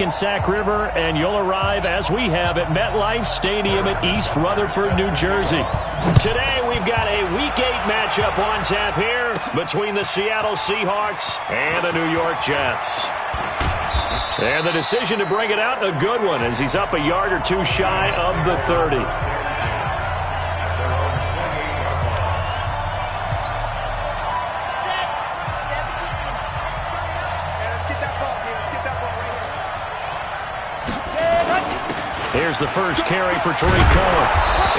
in Sac River, and you'll arrive, as we have, at MetLife Stadium at East Rutherford, New Jersey. Today, we've got a Week 8 matchup on tap here between the Seattle Seahawks and the New York Jets. And the decision to bring it out, a good one, as he's up a yard or two shy of the 30. Here's the first carry for Tariq Cohen.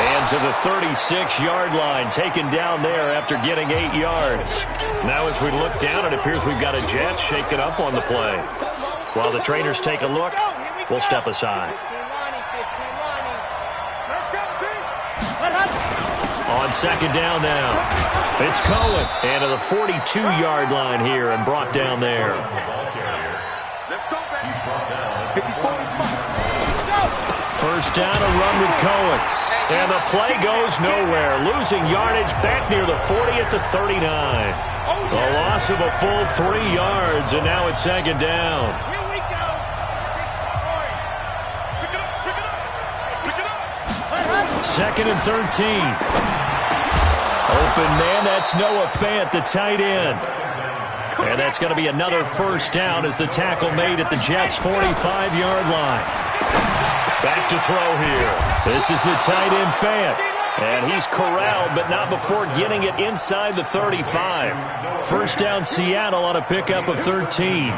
And to the 36-yard line, taken down there after getting 8 yards. Now as we look down, it appears we've got a Jet shaken up on the play. While the trainers take a look, we'll step aside. On second down now, it's Cohen. And to the 42-yard line here and brought down there. First down, a run with Cohen. And the play goes nowhere. Losing yardage back near the 40 at the 39. A loss of a full 3 yards, and now it's second down. Here we go. 6 points. Second and 13. Open man, that's Noah Fant, the tight end. And that's going to be another first down as the tackle made at the Jets' 45-yard line. Back to throw here. This is the tight end Fant. And he's corralled, but not before getting it inside the 35. First down Seattle on a pickup of 13.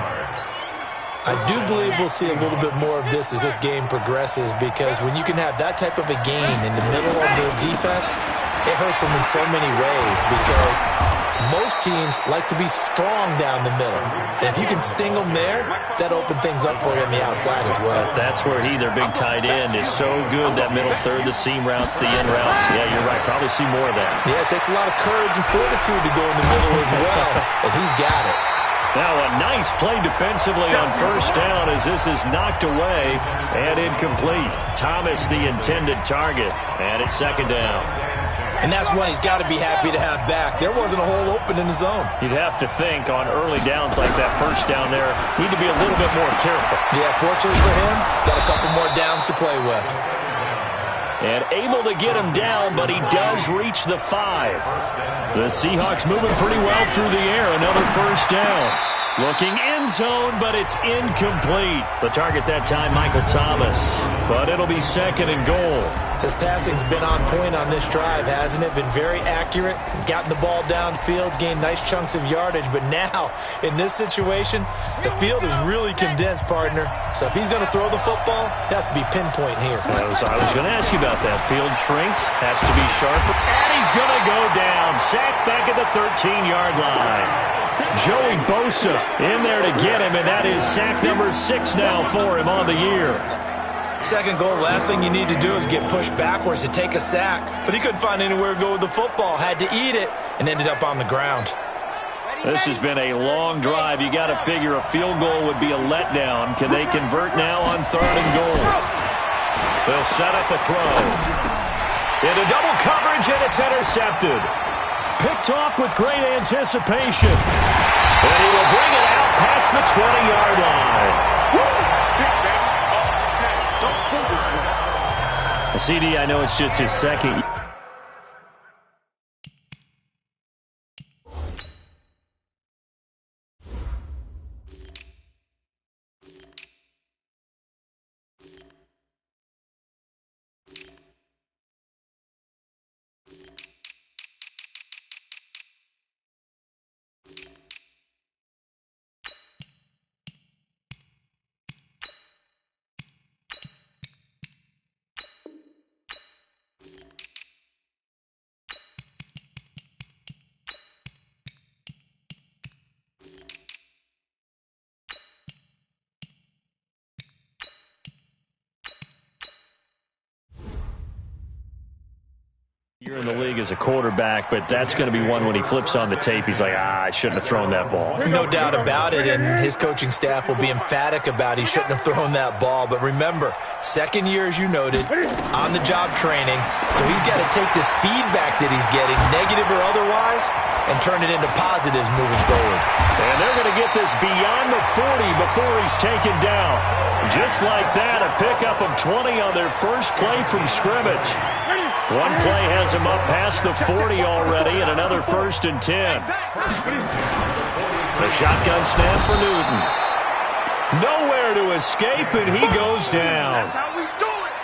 I do believe we'll see a little bit more of this as this game progresses, because when you can have that type of a game in the middle of the defense, it hurts them in so many ways, because most teams like to be strong down the middle. And if you can sting them there, that opens things up for you on the outside as well. That's where their big tight end, is so good, that middle third, the seam routes, the in routes. Yeah, you're right. Probably see more of that. Yeah, it takes a lot of courage and fortitude to go in the middle as well, and he's got it. Now a nice play defensively on first down as this is knocked away and incomplete. Thomas the intended target, and it's second down. And that's one he's got to be happy to have back. There wasn't a hole open in the zone. You'd have to think on early downs like that, first down there, need to be a little bit more careful. Yeah, fortunately for him, got a couple more downs to play with. And able to get him down, but he does reach the 5. The Seahawks moving pretty well through the air. Another first down. Looking end zone, but it's incomplete. The target that time, Michael Thomas. But it'll be second and goal. His passing's been on point on this drive, hasn't it? Been very accurate, gotten the ball downfield, gained nice chunks of yardage. But now, in this situation, the field is really condensed, partner. So if he's going to throw the football, he'll have to be pinpoint here. I was going to ask you about that. Field shrinks, has to be sharper. And he's going to go down. Sacked back at the 13-yard line. Joey Bosa in there to get him, and that is sack number 6 now for him on the year. Second goal, last thing you need to do is get pushed backwards to take a sack. But he couldn't find anywhere to go with the football, had to eat it, and ended up on the ground. This has been a long drive. You got to figure a field goal would be a letdown. Can they convert now on third and goal? They'll set up a throw. Into double coverage, and it's intercepted. Picked off with great anticipation. And he will bring it out past the 20-yard line. CD, I know it's just his second. league as a quarterback, but that's going to be one when he flips on the tape, he's like, I shouldn't have thrown that ball. No doubt about it, and his coaching staff will be emphatic about he shouldn't have thrown that ball. But remember, second year, as you noted, on-the-job training, so he's got to take this feedback that he's getting, negative or otherwise, and turn it into positives moving forward. And they're going to get this beyond the 40 before he's taken down. Just like that, a pickup of 20 on their first play from scrimmage. One play has him up past the 40 already, and another 1st and 10. The shotgun snap for Newton. Nowhere to escape, and he goes down.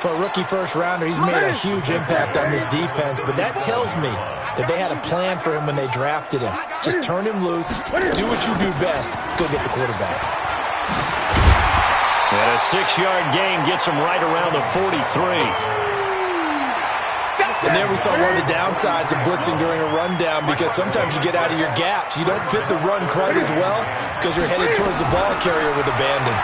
For a rookie first-rounder, he's made a huge impact on this defense, but that tells me that they had a plan for him when they drafted him. Just turn him loose, do what you do best, go get the quarterback. And a 6-yard gain gets him right around the 43. And there we saw one of the downsides of blitzing during a rundown, because sometimes you get out of your gaps. You don't fit the run quite as well because you're headed towards the ball carrier with abandon.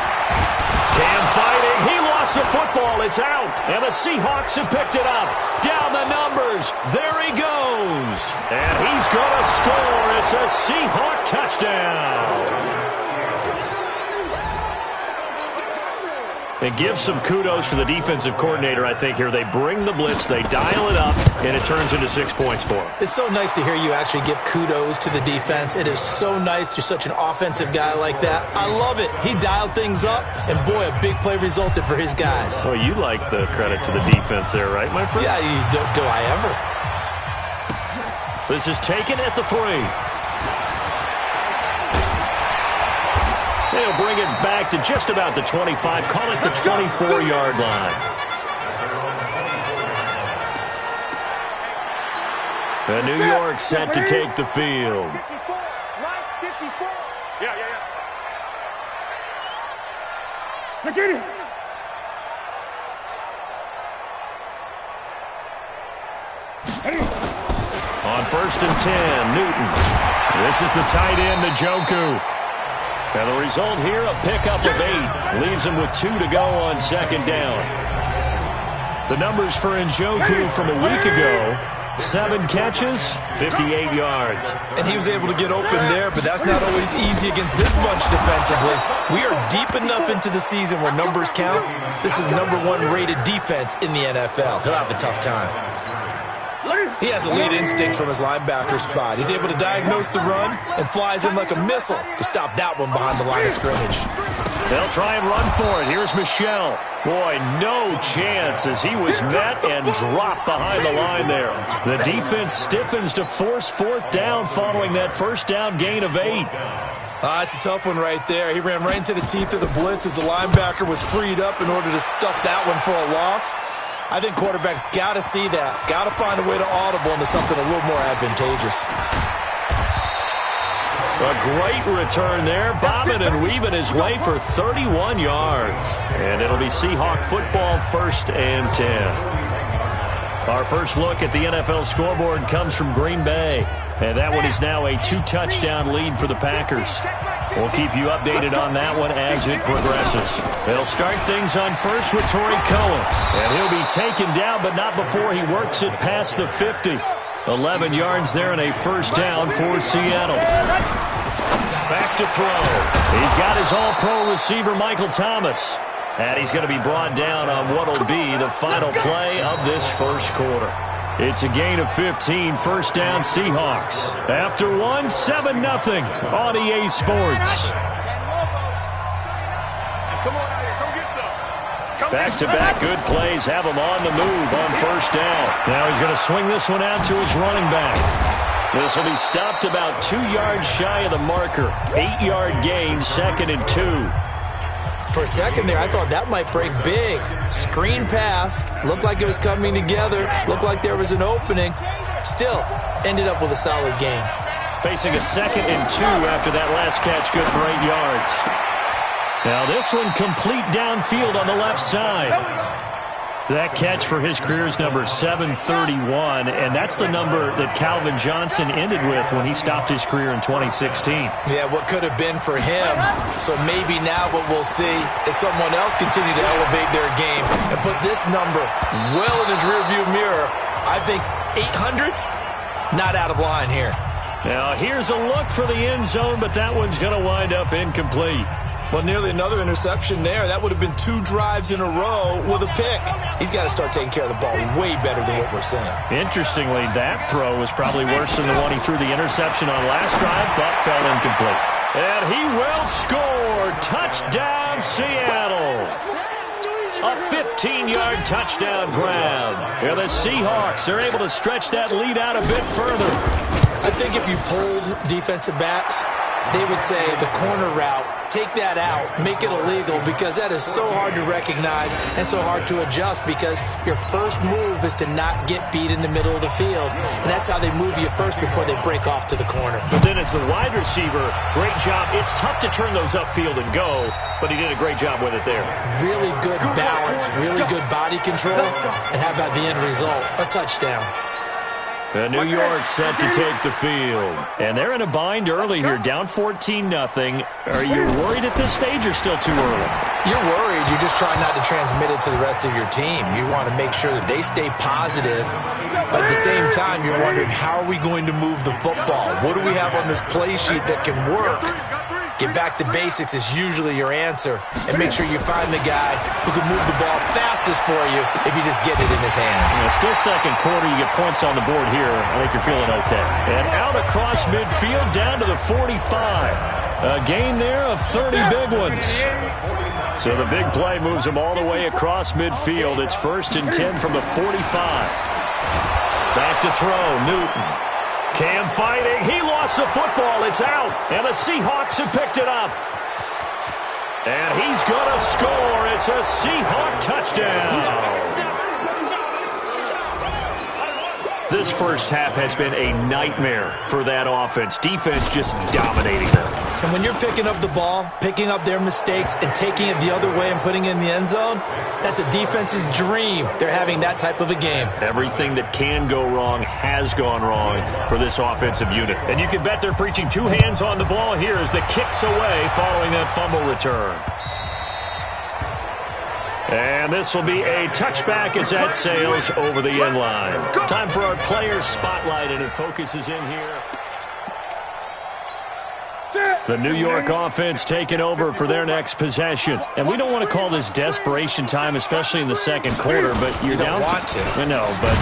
Cam fighting. He lost the football. It's out. And the Seahawks have picked it up. Down the numbers. There he goes. And he's going to score. It's a Seahawk touchdown. And give some kudos to the defensive coordinator, I think, here. They bring the blitz, they dial it up, and it turns into 6 points for them. It's so nice to hear you actually give kudos to the defense. It is so nice. You're such an offensive guy like that. I love it. He dialed things up, and boy, a big play resulted for his guys. Well, you like the credit to the defense there, right, my friend? Yeah, do I ever? This is taken at the 3. They'll bring it back to just about the 25. Call it the 24-yard line. The New York set to take the field. 54. Line 54. Yeah. Look at it. On 1st and 10, Newton. This is the tight end, Njoku. And the result here, a pickup of 8. Leaves him with 2 to go on 2nd down. The numbers for Njoku from a week ago, 7 catches, 58 yards. And he was able to get open there, but that's not always easy against this bunch defensively. We are deep enough into the season where numbers count. This is the #1 rated defense in the NFL. He'll have a tough time. He has elite instincts from his linebacker spot. He's able to diagnose the run and flies in like a missile to stop that one behind the line of scrimmage. They'll try and run for it. Here's Michel. Boy, no chance as he was met and dropped behind the line there. The defense stiffens to force 4th down following that 1st down gain of 8. It's a tough one right there. He ran right into the teeth of the blitz as the linebacker was freed up in order to stuff that one for a loss. I think quarterbacks got to see that. Got to find a way to audible into something a little more advantageous. A great return there, bobbing and weaving his way for 31 yards. And it'll be Seahawk football, 1st and 10. Our first look at the NFL scoreboard comes from Green Bay. And that one is now a 2-touchdown lead for the Packers. We'll keep you updated on that one as it progresses. They'll start things on first with Torrey Cohen. And he'll be taken down, but not before he works it past the 50. 11 yards there and a 1st down for Seattle. Back to throw. He's got his all-pro receiver, Michael Thomas. And he's going to be brought down on what will be the final play of this first quarter. It's a gain of 15, 1st down Seahawks. After 1, 7-0 on EA Sports. Back-to-back good plays have him on the move on 1st down. Now he's going to swing this one out to his running back. This will be stopped about 2 yards shy of the marker. 8-yard gain, 2nd and 2. For a second there, I thought that might break big. Screen pass. Looked like it was coming together. Looked like there was an opening. Still, ended up with a solid gain. Facing a 2nd and 2 after that last catch, good for 8 yards. Now this one complete downfield on the left side. That catch for his career is number 731, and that's the number that Calvin Johnson ended with when he stopped his career in 2016. Yeah, what could have been for him. So maybe now what we'll see is someone else continue to elevate their game and put this number well in his rearview mirror. I think 800 Not out of line here. Now, here's a look for the end zone, but that one's going to wind up incomplete. Well, nearly another interception there. That would have been 2 drives in a row with a pick. He's got to start taking care of the ball way better than what we're seeing. Interestingly, that throw was probably worse than the one he threw the interception on last drive, but fell incomplete. And he will score. Touchdown, Seattle. A 15-yard touchdown grab. Yeah, the Seahawks are able to stretch that lead out a bit further. I think if you polled defensive backs, they would say the corner route, take that out, make it illegal, because that is so hard to recognize and so hard to adjust, because your first move is to not get beat in the middle of the field, and that's how they move you first before they break off to the corner. But then as the wide receiver, great job. It's tough to turn those upfield and go, but he did a great job with it there. Really good balance, really good body control, and how about the end result? A touchdown. New York set to take the field. And they're in a bind early here, down 14-0. Are you worried at this stage or still too early? You're worried. You're just trying not to transmit it to the rest of your team. You want to make sure that they stay positive. But at the same time, you're wondering, how are we going to move the football? What do we have on this play sheet that can work? Get back to basics is usually your answer. And make sure you find the guy who can move the ball fastest for you if you just get it in his hands. Still second quarter, you get points on the board here. I think you're feeling okay. And out across midfield, down to the 45. A gain there of 30 big ones. So the big play moves him all the way across midfield. It's 1st and 10 from the 45. Back to throw, Newton. Cam fighting. He lost the football. It's out. And the Seahawks have picked it up. And he's going to score. It's a Seahawk touchdown. This first half has been a nightmare for that offense. Defense just dominating them. And when you're picking up the ball, picking up their mistakes, and taking it the other way and putting it in the end zone, that's a defense's dream. They're having that type of a game. Everything that can go wrong has gone wrong for this offensive unit. And you can bet they're preaching 2 hands on the ball here as the kick's away following that fumble return. And this will be a touchback as that sails over the end line. Time for our players spotlight, and it focuses in here. The New York offense taking over for their next possession. And we don't want to call this desperation time, especially in the second quarter, but you're down. You don't want to. I know, but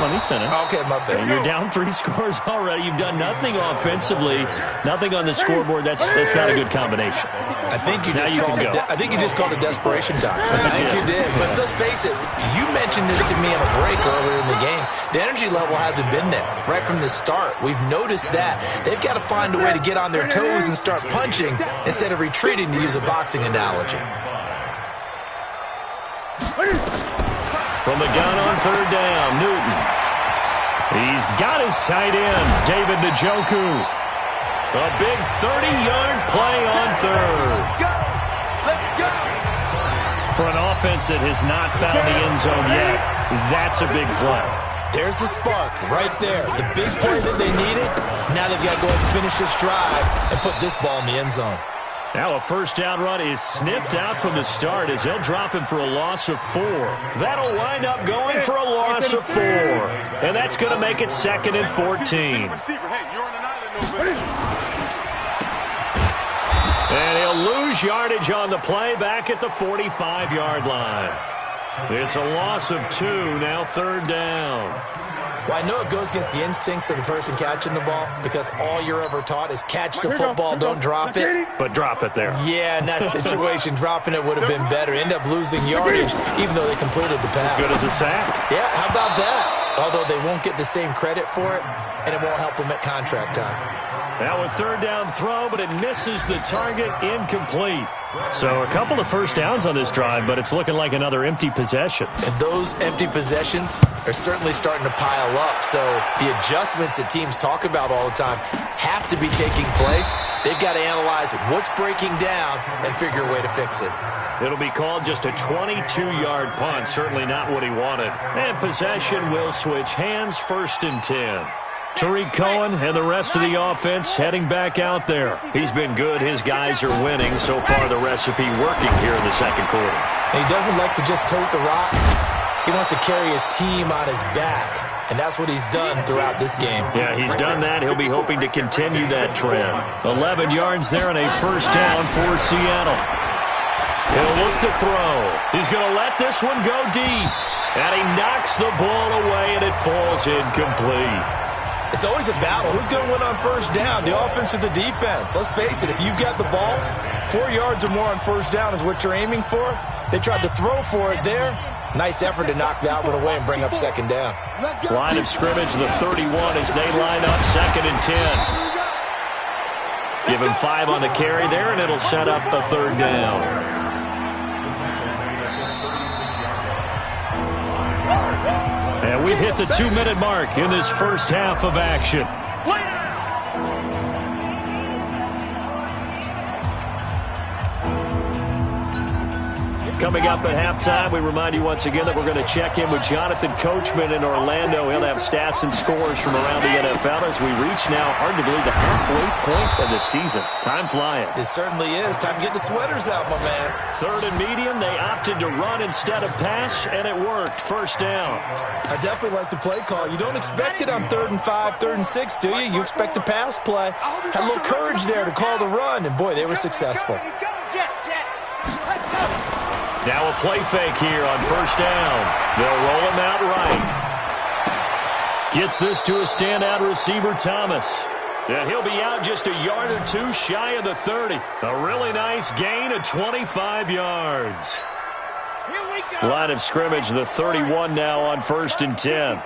let me finish. Okay, my bad. And you're down 3 scores already. You've done nothing offensively, nothing on the scoreboard. That's not a good combination. I think you just called it desperation time. I think you did. But let's face it, you mentioned this to me on a break earlier in the game. The energy level hasn't been there right from the start. We've noticed that. They've got to find a way to get on their toes and start punching instead of retreating, to use a boxing analogy. From the gun on 3rd down, Newton. He's got his tight end, David Njoku. A big 30-yard play on 3rd. For an offense that has not found the end zone yet, that's a big play. There's the spark right there. The big play that they needed. Now they've got to go ahead and finish this drive and put this ball in the end zone. Now a 1st down run is sniffed out from the start as they'll drop him for a loss of 4. That'll wind up going for a loss of 4. And that's going to make it 2nd and 14. And he'll lose yardage on the play back at the 45-yard line. It's a loss of 2, now 3rd down. Well, I know it goes against the instincts of the person catching the ball, because all you're ever taught is catch the football, don't drop it. But drop it there. Yeah, in that situation, dropping it would have been better. End up losing yardage, even though they completed the pass. As good as a sack. Yeah, how about that? Although they won't get the same credit for it, and it won't help them at contract time. Now a 3rd down throw, but it misses the target, incomplete. So a couple of 1st downs on this drive, but it's looking like another empty possession. And those empty possessions are certainly starting to pile up. So the adjustments that teams talk about all the time have to be taking place. They've got to analyze what's breaking down and figure a way to fix it. It'll be called just a 22-yard punt, certainly not what he wanted. And possession will switch hands, 1st and 10. Tariq Cohen and the rest of the offense heading back out there. He's been good. His guys are winning. So far, the recipe working here in the second quarter. And he doesn't like to just tote the rock. He wants to carry his team on his back, and that's what he's done throughout this game. Yeah, he's done that. He'll be hoping to continue that trend. 11 yards there and a first down for Seattle. He'll look to throw. He's going to let this one go deep. And he knocks the ball away, and it falls incomplete. It's always a battle. Who's going to win on first down, the offense or the defense? Let's face it, if you've got the ball, 4 yards or more on first down is what you're aiming for. They tried to throw for it there. Nice effort to knock that one away and bring up second down. Line of scrimmage, the 31, as they line up 2nd and 10. Give him 5 on the carry there, and it'll set up a 3rd down. And we've hit the 2-minute mark in this first half of action. Coming up at halftime, we remind you once again that we're going to check in with Jonathan Coachman in Orlando. He'll have stats and scores from around the NFL as we reach now, hard to believe, the halfway point of the season. Time flying. It certainly is. Time to get the sweaters out, my man. 3rd and medium, they opted to run instead of pass, and it worked. First down. I definitely like the play call. You don't expect it on 3rd and 5, 3rd and 6, do you? You expect a pass play. Had a little courage there to call the run, and boy, they were successful. Now a play fake here on first down. They'll roll him out right. Gets this to a standout receiver, Thomas. And he'll be out just a yard or two shy of the 30. A really nice gain of 25 yards. Line of scrimmage, the 31 now on 1st and 10.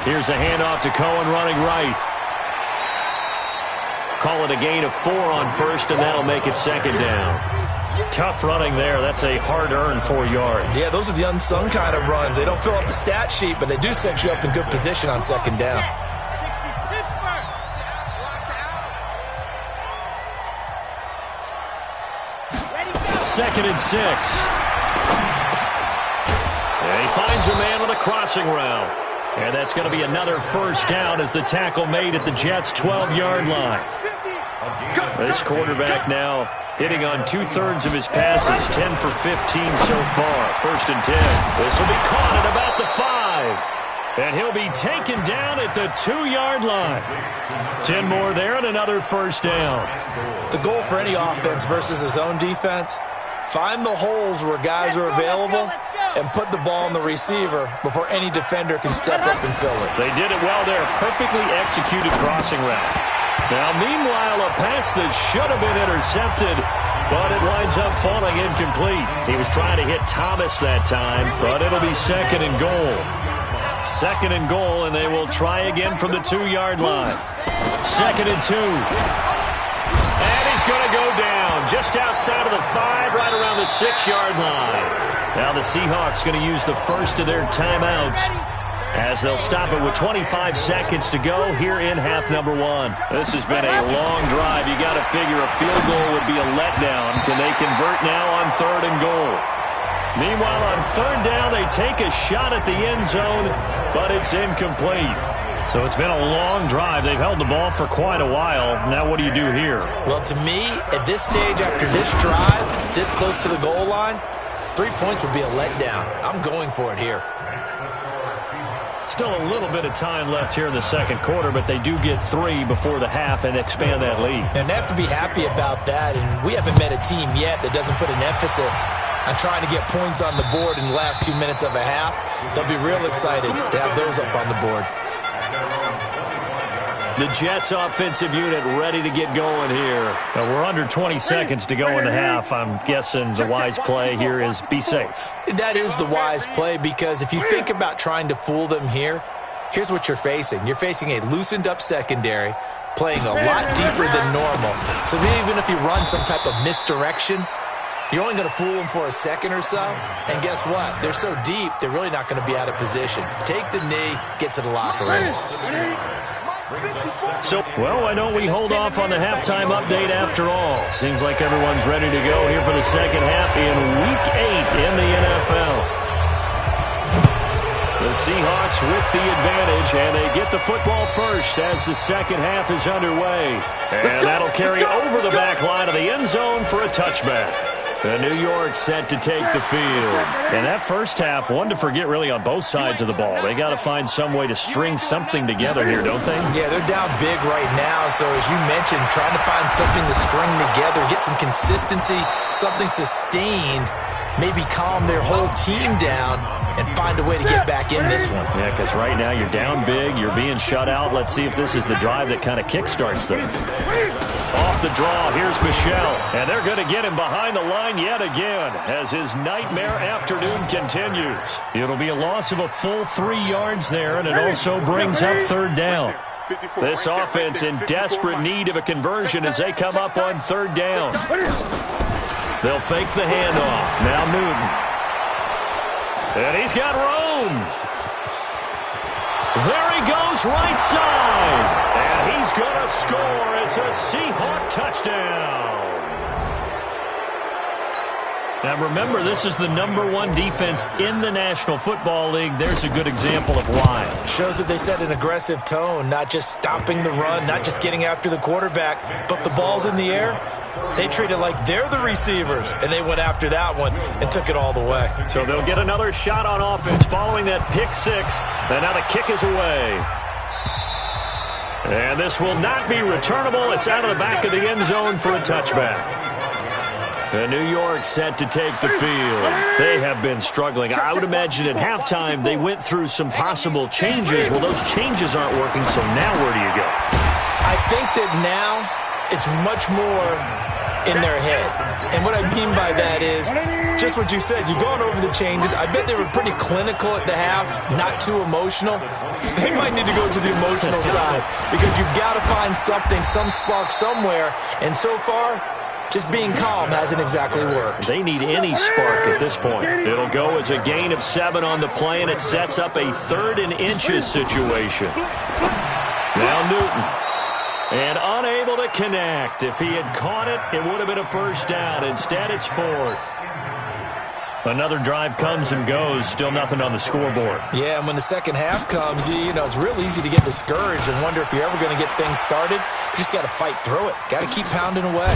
Here's a handoff to Cohen running right. Call it a gain of 4 on 1st, and that'll make it 2nd down. Tough running there. That's a hard-earned 4 yards. Yeah, those are the unsung kind of runs. They don't fill up the stat sheet, but they do set you up in good position on 2nd down. 2nd and 6. And he finds a man on a crossing route. And that's going to be another first down as the tackle made at the Jets' 12-yard line. This quarterback now hitting on 2/3 of his passes, 10 for 15 so far. 1st and 10. This will be caught at about the 5. And he'll be taken down at the 2-yard line. 10 more there and another first down. The goal for any offense versus his own defense, find the holes where guys are available and put the ball on the receiver before any defender can step up and fill it. They did it well there. Perfectly executed crossing route. Now, meanwhile, a pass that should have been intercepted, but it winds up falling incomplete. He was trying to hit Thomas that time, but it'll be 2nd and goal. 2nd and goal, and they will try again from the 2-yard line. 2nd and 2. And he's going to go down just outside of the 5, right around the 6-yard line. Now the Seahawks going to use the first of their timeouts as they'll stop it with 25 seconds to go here in half number 1. This has been a long drive. You got to figure a field goal would be a letdown. Can they convert now on 3rd and goal? Meanwhile, on 3rd down, they take a shot at the end zone, but it's incomplete. So it's been a long drive. They've held the ball for quite a while. Now what do you do here? Well, to me, at this stage, after this drive, this close to the goal line, 3 points would be a letdown. I'm going for it here. Still a little bit of time left here in the 2nd quarter, but they do get 3 before the half and expand that lead. And they have to be happy about that, and we haven't met a team yet that doesn't put an emphasis on trying to get points on the board in the last 2 minutes of a half. They'll be real excited to have those up on the board. The Jets offensive unit ready to get going here. We're under 20 seconds to go in the half. I'm guessing the wise play here is be safe. That is the wise play, because if you think about trying to fool them here, here's what you're facing. You're facing a loosened up secondary, playing a lot deeper than normal. So even if you run some type of misdirection, you're only going to fool them for a second or so. And guess what? They're so deep, they're really not going to be out of position. Take the knee, get to the locker room. So, well, why don't we hold off on the halftime update after all? Seems like everyone's ready to go here for the second half in Week 8 in the NFL. The Seahawks with the advantage, and they get the football first as the second half is underway. And that'll carry over the back line of the end zone for a touchback. New York set to take the field. And that first half, one to forget really on both sides of the ball. They got to find some way to string something together here, don't they? Yeah, they're down big right now. So as you mentioned, trying to find something to string together, get some consistency, something sustained, maybe calm their whole team down and find a way to get back in this one. Yeah, because right now you're down big, you're being shut out. Let's see if this is the drive that kind of kickstarts them. Off the draw, here's Michel. And they're going to get him behind the line yet again as his nightmare afternoon continues. It'll be a loss of a full 3 yards there, and it also brings up third down. This offense in desperate need of a conversion as they come up on third down. They'll fake the handoff. Now Newton. And he's got room. There he goes, right side. And he's going to score. It's a Seahawk touchdown. Now remember, this is the #1 defense in the National Football League. There's a good example of why. Shows that they set an aggressive tone, not just stopping the run, not just getting after the quarterback, but the ball's in the air. They treat it like they're the receivers, and they went after that one and took it all the way. So they'll get another shot on offense following that pick six, and now the kick is away. And this will not be returnable. It's out of the back of the end zone for a touchback. New York set to take the field. They have been struggling. I would imagine at halftime they went through some possible changes. Well, those changes aren't working, so now where do you go? I think that now it's much more in their head. And what I mean by that is just what you said. You've gone over the changes. I bet they were pretty clinical at the half, not too emotional. They might need to go to the emotional side because you've got to find something, some spark somewhere. And so far, just being calm hasn't exactly worked. They need any spark at this point. It'll go as a gain of 7 on the play, and it sets up a 3rd and inches situation. Now Newton. And unable to connect. If he had caught it, it would have been a first down. Instead, it's 4th. Another drive comes and goes. Still nothing on the scoreboard. Yeah, and when the second half comes, you know, it's real easy to get discouraged and wonder if you're ever going to get things started. You just got to fight through it. Got to keep pounding away.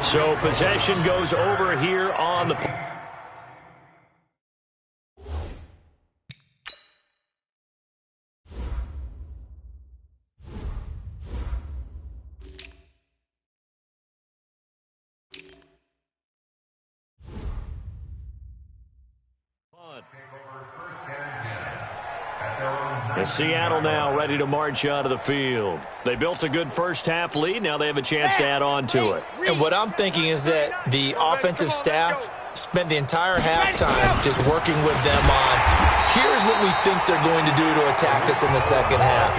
So possession goes over here on the... And Seattle now ready to march out of the field. They built a good first half lead. Now they have a chance to add on to it. And what I'm thinking is that the offensive staff spent the entire halftime just working with them on, here's what we think they're going to do to attack us in the second half.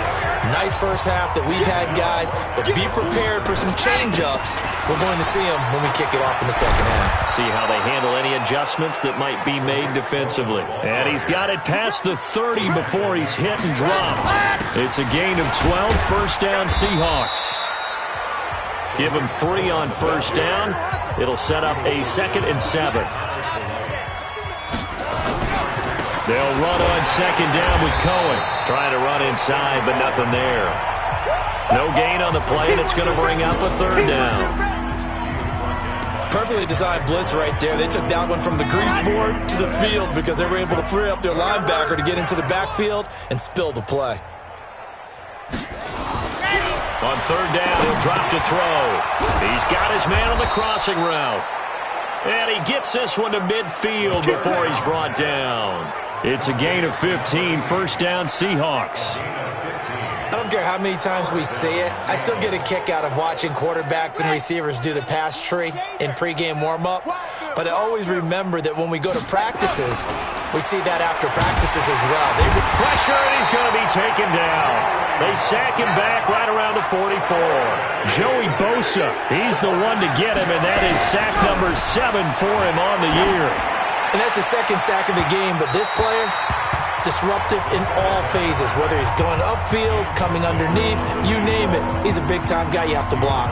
Nice first half that we've had, guys, but be prepared for some change-ups. We're going to see them when we kick it off in the second half. See how they handle any adjustments that might be made defensively. And he's got it past the 30 before he's hit and dropped. It's a gain of 12, first down Seahawks. Give him 3 on first down. It'll set up a 2nd and 7. They'll run on second down with Cohen. Trying to run inside, but nothing there. No gain on the play, and it's going to bring up a 3rd down. Perfectly designed blitz right there. They took that one from the grease board to the field because they were able to free up their linebacker to get into the backfield and spill the play. On 3rd down, he'll drop to throw. He's got his man on the crossing route. And he gets this one to midfield before he's brought down. It's a gain of 15, first down Seahawks. I don't care how many times we see it. I still get a kick out of watching quarterbacks and receivers do the pass tree in pregame warm-up. But I always remember that when we go to practices, we see that after practices as well. They pressure, and he's going to be taken down. They sack him back right around the 44. Joey Bosa, he's the one to get him, and that is sack number 7 for him on the year. And that's the 2nd sack of the game, but this player, disruptive in all phases, whether he's going upfield, coming underneath, you name it. He's a big-time guy you have to block.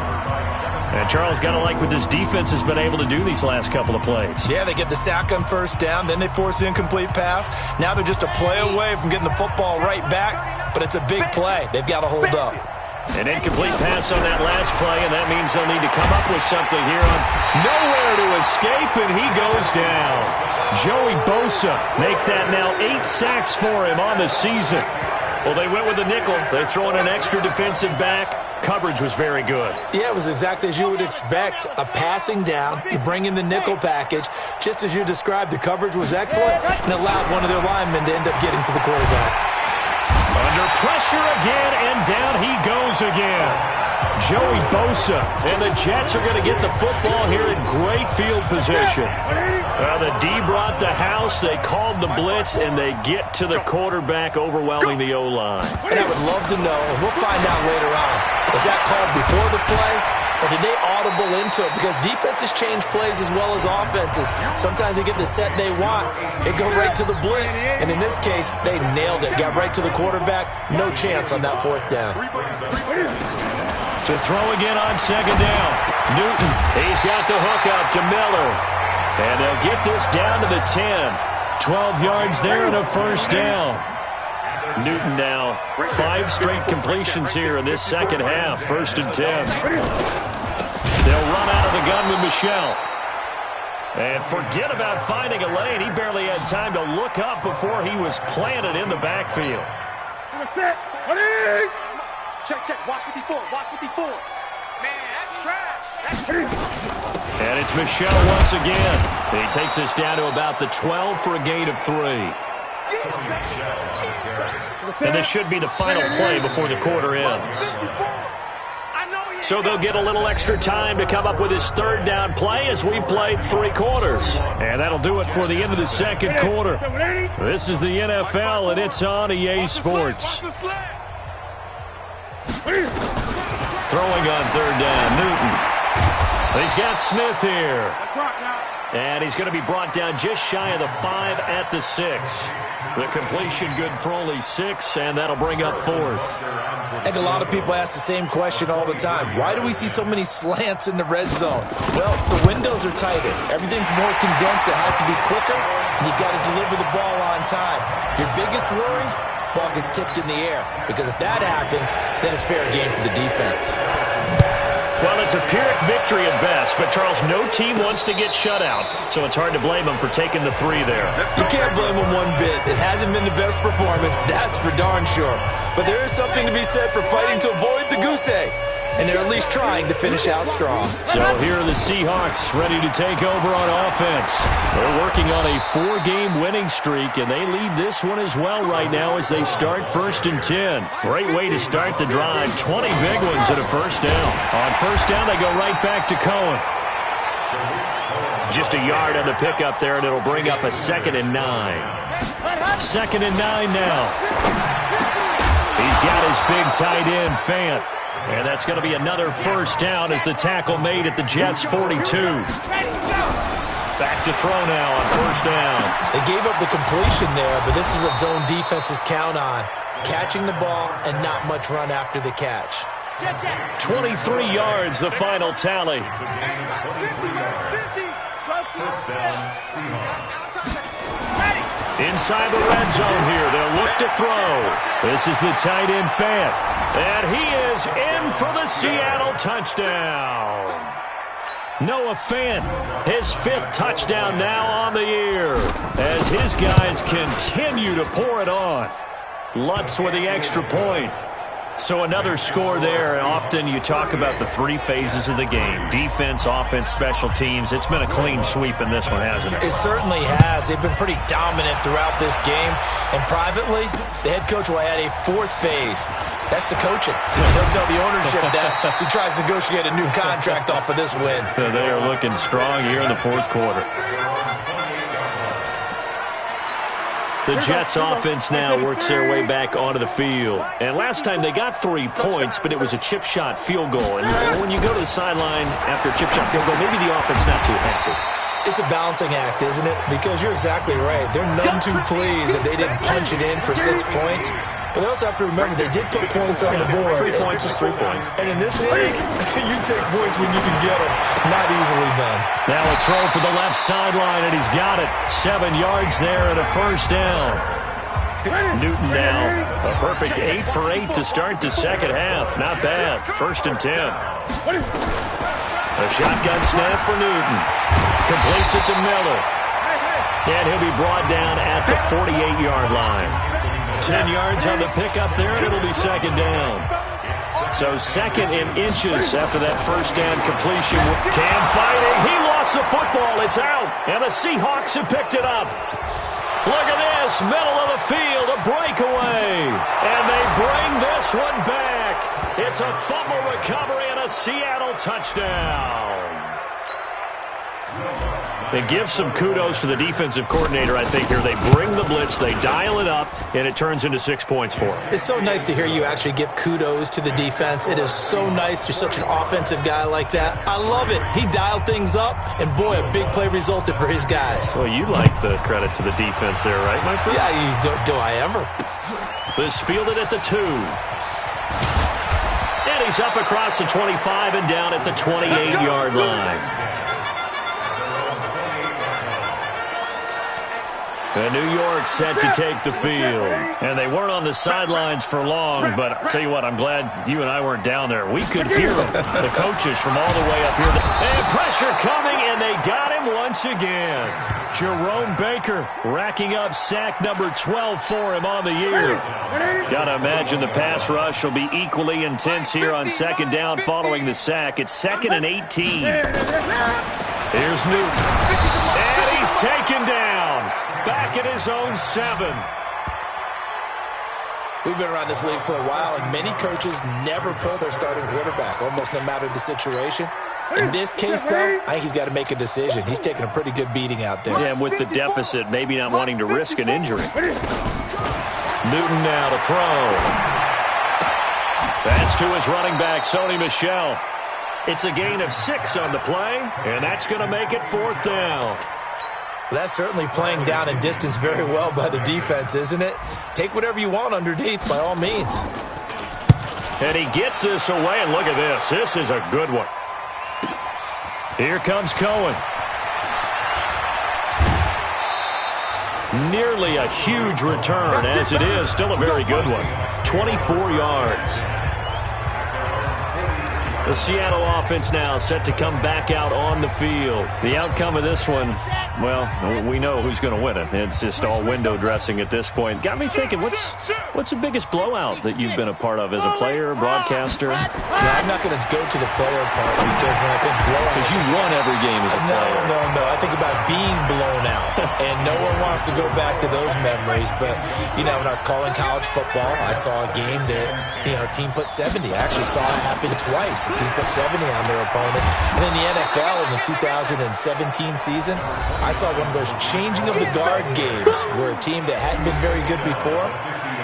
And Charles, got to like what this defense has been able to do these last couple of plays. Yeah, they get the sack on first down, then they force the incomplete pass. Now they're just a play away from getting the football right back, but it's a big play. They've got to hold up. An incomplete pass on that last play, and that means they'll need to come up with something here on nowhere to escape, and he goes down. Joey Bosa make that now 8 sacks for him on the season. Well, they went with the nickel. They throw in an extra defensive back. Coverage was very good. Yeah, it was exactly as you would expect. A passing down, you bring in the nickel package. Just as you described, the coverage was excellent and allowed one of their linemen to end up getting to the quarterback. Under pressure again, and down he goes again. Joey Bosa, and the Jets are going to get the football here in great field position. Well, the D brought the house, they called the blitz, and they get to the quarterback, overwhelming the O-line. And I would love to know, and we'll find out later on, was that called before the play, or did they audible into it? Because defenses change plays as well as offenses. Sometimes they get the set they want, they go right to the blitz, and in this case, they nailed it, got right to the quarterback, no chance on that 4th down. To throw again on 2nd down. Newton, he's got the hook up to Miller. And they'll get this down to the 10. 12 yards there and a 1st down. Newton now 5 straight completions here in this 2nd half. 1st and 10. They'll run out of the gun with Michel. And forget about finding a lane. He barely had time to look up before he was planted in the backfield. Check. Watch 54. Watch 54. Man, that's trash. That's trash. And it's Michel once again. He takes us down to about the 12 for a gain of 3. And this should be the final play before the quarter ends. So they'll get a little extra time to come up with his 3rd down play as we played 3 quarters. And that'll do it for the end of the 2nd quarter. This is the NFL, and it's on EA Sports. Throwing on 3rd down, Newton. He's got Smith here. And he's going to be brought down just shy of the 5 at the 6. The completion good for only 6, and that'll bring up 4th. I think a lot of people ask the same question all the time. Why do we see so many slants in the red zone? Well, the windows are tighter. Everything's more condensed. It has to be quicker, and you've got to deliver the ball on time. Your biggest worry? Ball gets tipped in the air, because if that happens, then it's fair game for the defense. Well, it's a Pyrrhic victory at best, but Charles, no team wants to get shut out, so it's hard to blame them for taking the 3 there. You can't blame them one bit. It hasn't been the best performance, that's for darn sure. But there is something to be said for fighting to avoid the goose egg, and they're at least trying to finish out strong. So here are the Seahawks ready to take over on offense. They're working on a 4-game winning streak, and they lead this one as well right now as they start 1st and 10. Great way to start the drive. 20 big ones at a 1st down. On 1st down, they go right back to Cohen. Just a yard on the pickup there, and it'll bring up a 2nd and 9. 2nd and 9 now. He's got his big tight end, Fant. And that's going to be another 1st down as the tackle made at the Jets' 42. Back to throw now on 1st down. They gave up the completion there, but this is what zone defenses count on. Catching the ball and not much run after the catch. 23 yards, the final tally. Inside the red zone here, they'll look to throw. This is the tight end, Fant. And he is in for the Seattle touchdown. Noah Fant, his 5th touchdown now on the year as his guys continue to pour it on. Lutz with the extra point. So another score there. Often you talk about the 3 phases of the game. Defense, offense, special teams. It's been a clean sweep in this one, hasn't it? It certainly has. They've been pretty dominant throughout this game. And privately, the head coach will add a 4th phase. That's the coaching. He'll tell the ownership that as he tries to negotiate a new contract off of this win. They are looking strong here in the 4th quarter. The Jets offense now works their way back onto the field. And last time they got 3 points, but it was a chip shot field goal. And when you go to the sideline after a chip shot field goal, maybe the offense not too happy. It's a balancing act, isn't it? Because you're exactly right. They're none too pleased that they didn't punch it in for 6 points. But they also have to remember they did put points on the board. 3 points is 3 points. And in this league, you take points when you can get them. Not easily done. Now a throw for the left sideline, and he's got it. 7 yards there and a 1st down. Newton now, a perfect 8 for 8 to start the second half. Not bad. 1st and 10. A shotgun snap for Newton. Completes it to Miller. And he'll be brought down at the 48-yard line. 10 yards on the pickup there, and it'll be second down. So 2nd and inches after that first down completion. Cam fighting. He lost the football. It's out. And the Seahawks have picked it up. Look at this. Middle of the field. A breakaway. And they bring this one back. It's a fumble recovery and a Seattle touchdown. It gives some kudos to the defensive coordinator, I think, here. They bring the blitz, they dial it up, and it turns into 6 points for them. It's so nice to hear you actually give kudos to the defense. It is so nice. You're such an offensive guy like that. I love it. He dialed things up, and boy, a big play resulted for his guys. Well, you like the credit to the defense there, right, my friend? Yeah, do I ever? This fielded at the 2. And he's up across the 25 and down at the 28-yard line. New York set to take the field. And they weren't on the sidelines for long, but I'll tell you what, I'm glad you and I weren't down there. We could hear them, the coaches from all the way up here. And pressure coming, and they got him once again. Jerome Baker racking up sack number 12 for him on the year. Got to imagine the pass rush will be equally intense here on second down following the sack. It's 2nd and 18. Here's Newton. And he's taken down. Back at his own 7. We've been around this league for a while, and many coaches never pull their starting quarterback, almost no matter the situation. In this case, though, I think he's got to make a decision. He's taking a pretty good beating out there. Yeah, and with the deficit, maybe not wanting to risk an injury. Newton now to throw. That's to his running back, Sony Michel. It's a gain of 6 on the play, and that's going to make it 4th down. That's certainly playing down and distance very well by the defense, isn't it? Take whatever you want underneath, by all means. And he gets this away, and look at this. This is a good one. Here comes Cohen. Nearly a huge return, as it is. Still a very good one. 24 yards. The Seattle offense now set to come back out on the field. The outcome of this one, well, we know who's going to win it. It's just all window dressing at this point. Got me thinking, what's the biggest blowout that you've been a part of as a player, broadcaster? Yeah, I'm not going to go to the player part because when I think blowout... Because you won every game as a player. No. I think about being blown out. And no one wants to go back to those memories. But, when I was calling college football, I saw a game that, a team put 70. I actually saw it happen twice. A team put 70 on their opponent. And in the NFL in the 2017 season, I saw one of those changing of the guard games where a team that hadn't been very good before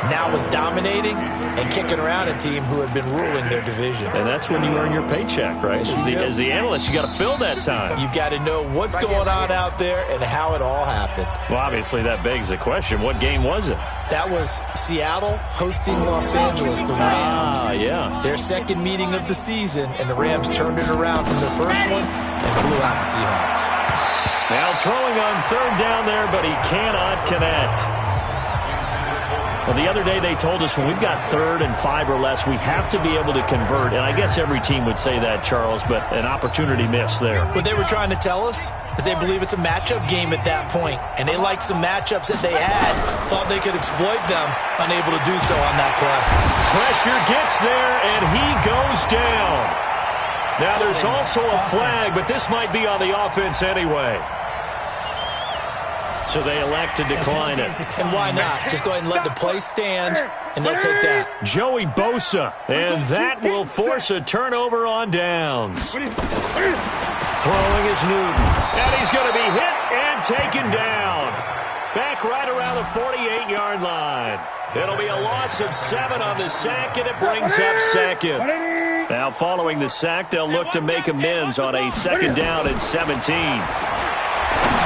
now was dominating and kicking around a team who had been ruling their division. And that's when you earn your paycheck, right? As the analyst, you got to fill that time. You've got to know what's going on out there and how it all happened. Well, obviously that begs the question, what game was it? That was Seattle hosting Los Angeles, the Rams. Yeah. Their second meeting of the season, and the Rams turned it around from the first one and blew out the Seahawks. Now throwing on 3rd down there, but he cannot connect. Well, the other day they told us when we've got 3rd and 5 or less, we have to be able to convert. And I guess every team would say that, Charles, but an opportunity missed there. What they were trying to tell us is they believe it's a matchup game at that point, and they liked some matchups that they had, thought they could exploit them, unable to do so on that play. Pressure gets there, and he goes down. Now there's also a flag, but this might be on the offense anyway. So they elect to decline it. And why not? Just go ahead and let the play stand, and they'll take that. Joey Bosa, and that will force a turnover on downs. Throwing is Newton, and he's going to be hit and taken down. Back right around the 48-yard line. It'll be a loss of 7 on the sack, and it brings up 2nd. Now following the sack, they'll look to make amends on a 2nd down and 17.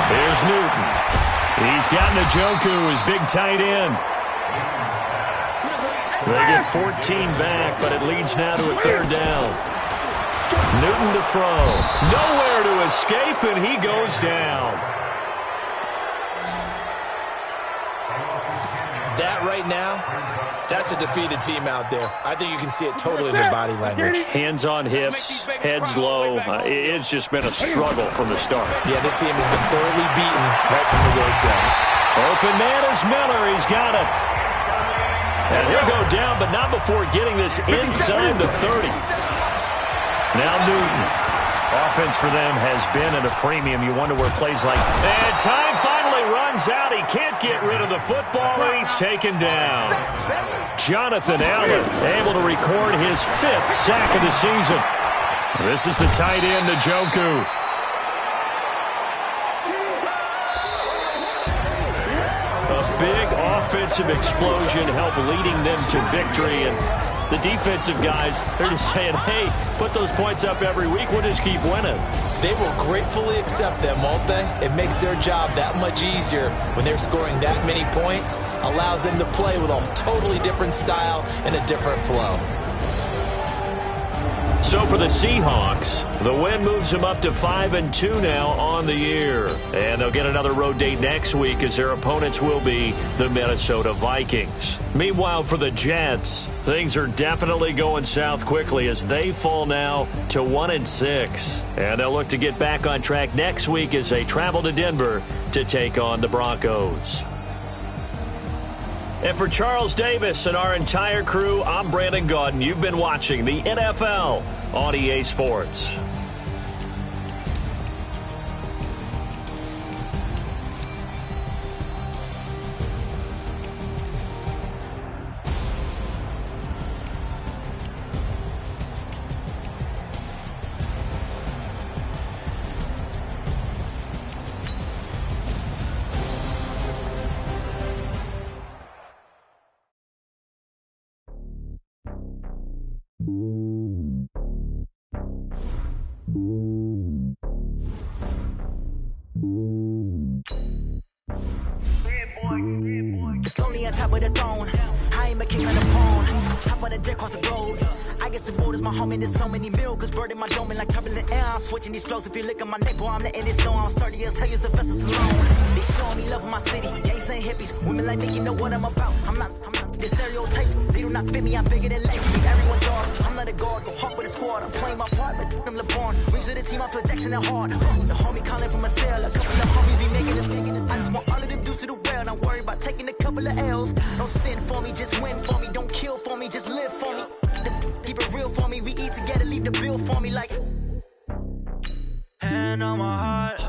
Here's Newton. He's got Njoku, his big tight end. They get 14 back, but it leads now to a 3rd down. Newton to throw. Nowhere to escape, and he goes down. That right now, that's a defeated team out there. I think you can see it totally in their body language. Hands on hips, heads low. It's just been a struggle from the start. Yeah, this team has been thoroughly beaten right from the word go. Open man is Miller. He's got it. And he'll go down, but not before getting this inside the 30. Now Newton. Offense for them has been at a premium. You wonder where plays like... And time finally runs out. He can't get rid of the football, and he's taken down. Jonathan Allen able to record his 5th sack of the season. This is the tight end, Njoku. A big offensive explosion helped leading them to victory, and the defensive guys, they're just saying, hey, put those points up every week. We'll just keep winning. They will gratefully accept them, won't they? It makes their job that much easier when they're scoring that many points. Allows them to play with a totally different style and a different flow. So for the Seahawks, the win moves them up to 5-2 now on the year. And they'll get another road date next week as their opponents will be the Minnesota Vikings. Meanwhile, for the Jets, things are definitely going south quickly as they fall now to 1-6. And they'll look to get back on track next week as they travel to Denver to take on the Broncos. And for Charles Davis and our entire crew, I'm Brandon Gaudin. You've been watching the NFL on EA Sports. It's lonely on top of the throne. I ain't a king on the pawn. Hop on a jet across the globe. I guess the world is my home and there's so many miracles burning my dome and like turbulent air. I'm switching these flows. If you look at my neck, boy, I'm letting it snow. I'm sturdy as hell as a vessel alone. They showing me love in my city. Ain't saying hippies. Women like me, you know what I'm about. I'm not the stereotypes. They do not fit me. I'm bigger than life. Everyone draws. I'm not a guard. Go hawk with a squad. I'm playing my part, but I'm LeBron. Rings to the team. I feel Jackson and hard. The homie calling from a cell. A couple of homies be making it. I just want all of them dudes to the well. Not worry about taking a couple of L's. Don't sin for me, just win for me. Don't kill for me, just live for me. Keep it real for me. We eat together, leave the bill for me like. Hand on my heart,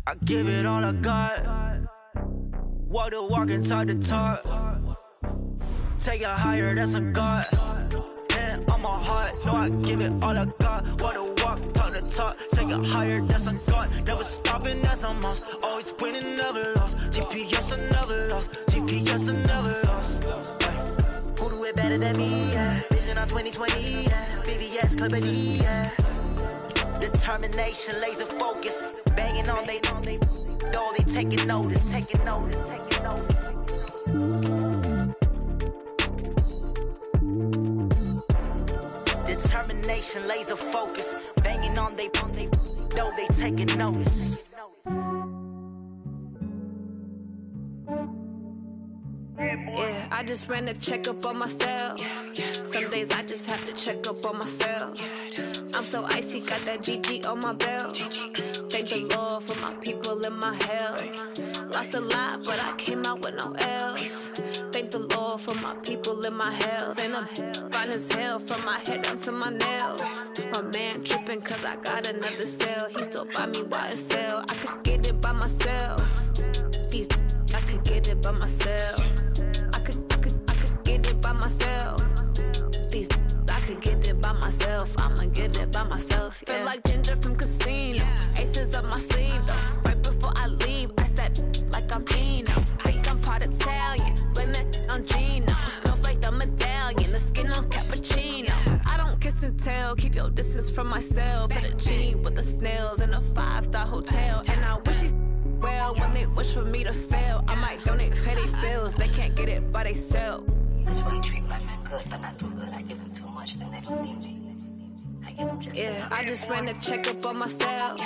I give it all I got. Walk the walk inside the talk. Take it higher, that's a God. Hand on my heart, no, I give it all I got. Walk the walk, talk the talk. Take it higher, that's a God. Never stopping, that's a must. Always winning, never lost. GPS, I never lost. GPS, I never lost. Who do it better than me? Yeah. Vision on 2020. Yeah. VVS, company. Yeah. Determination, laser focus. Banging on they door, they taking notice. Taking notice. Taking notice. Determination, laser focus. Banging on they door, they taking notice. Yeah, I just ran a checkup on myself. Some days I just have to check up on myself. I'm so icy, got that GG on my belt. Thank the Lord for my people in my health. Lost a lot, but I came out with no else. Thank the Lord for my people in my health. And I'm fine as hell from my head down to my nails. My man tripping cause I got another cell. He still buy me YSL. I could get it by myself. I could get it by myself. I could get it by myself. I could get it by myself. I'ma get it by myself. Yeah. Feel like Ginger from Casino. Aces up my sleeve though. Right before I leave, I said like I'm Eno. Think I'm part Italian. Blame that on Gino. Smells like the medallion. The skin on cappuccino. I don't kiss and tell. Keep your distance from myself. For the genie with the snails in a 5-star hotel. And I wish he's well when they wish for me to fail. I might donate petty bills. They can't get it by themselves. That's why you treat my men good, but not too good. I give them too much, then they don't need me. I give them just yeah, I just ran a checkup on myself.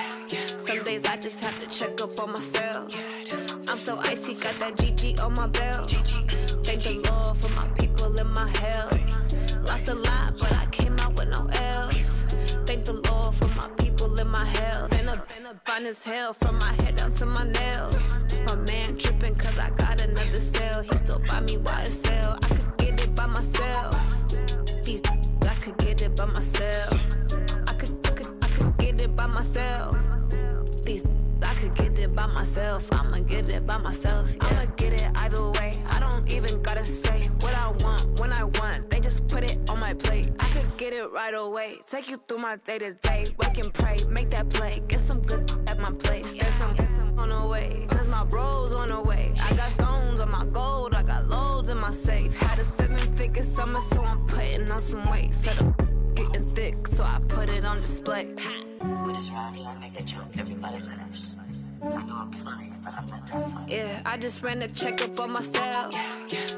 Some days I just have to check up on myself. I'm so icy, got that GG on my belt. Thank the Lord for my people in my hell. Lost a lot, but I came out with no L's. Thank the Lord for my people in my hell. Been a fine as hell from my head down to my nails. My man tripping cause I got another sale. He still buy me YSL. I could get it by myself. These I could get it by myself. I could get it by myself. These I could get it by myself. I'ma get it by myself. Yeah. I'ma get it either way. I don't even gotta say what I want when I want. They just put it on my plate. I could get it right away. Take you through my day to day. Wake and pray, make that play. Get some good at my place. There's some on the way. Cause my bros on the way. I got stones on my gold. I got loads in my safe. Had a 7-figure summer, so I'm putting on some weight. Set up getting thick, so I put it on display. With this round here, I make a joke, everybody laughs. I know I'm funny, but I'm not that funny. Yeah, I just ran a checkup on myself.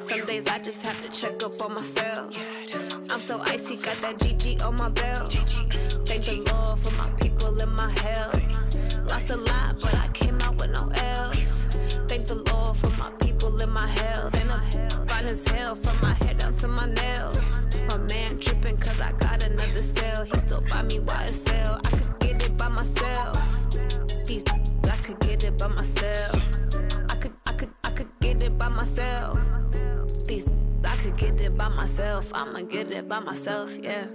Some days I just have to check up on myself. I'm so icy, got that GG on my belt. Thank the Lord for my people in my hell. Lost a lot, but I came out with no L's. Thank the Lord for my people in my hell. Then I'm fine as hell from my head down to my nails. My man tripping cause I got another sale. He still buy me YSL. I could get it by myself. These I could get it by myself. I could get it by myself. These I could get it by myself. I'ma get it by myself, yeah.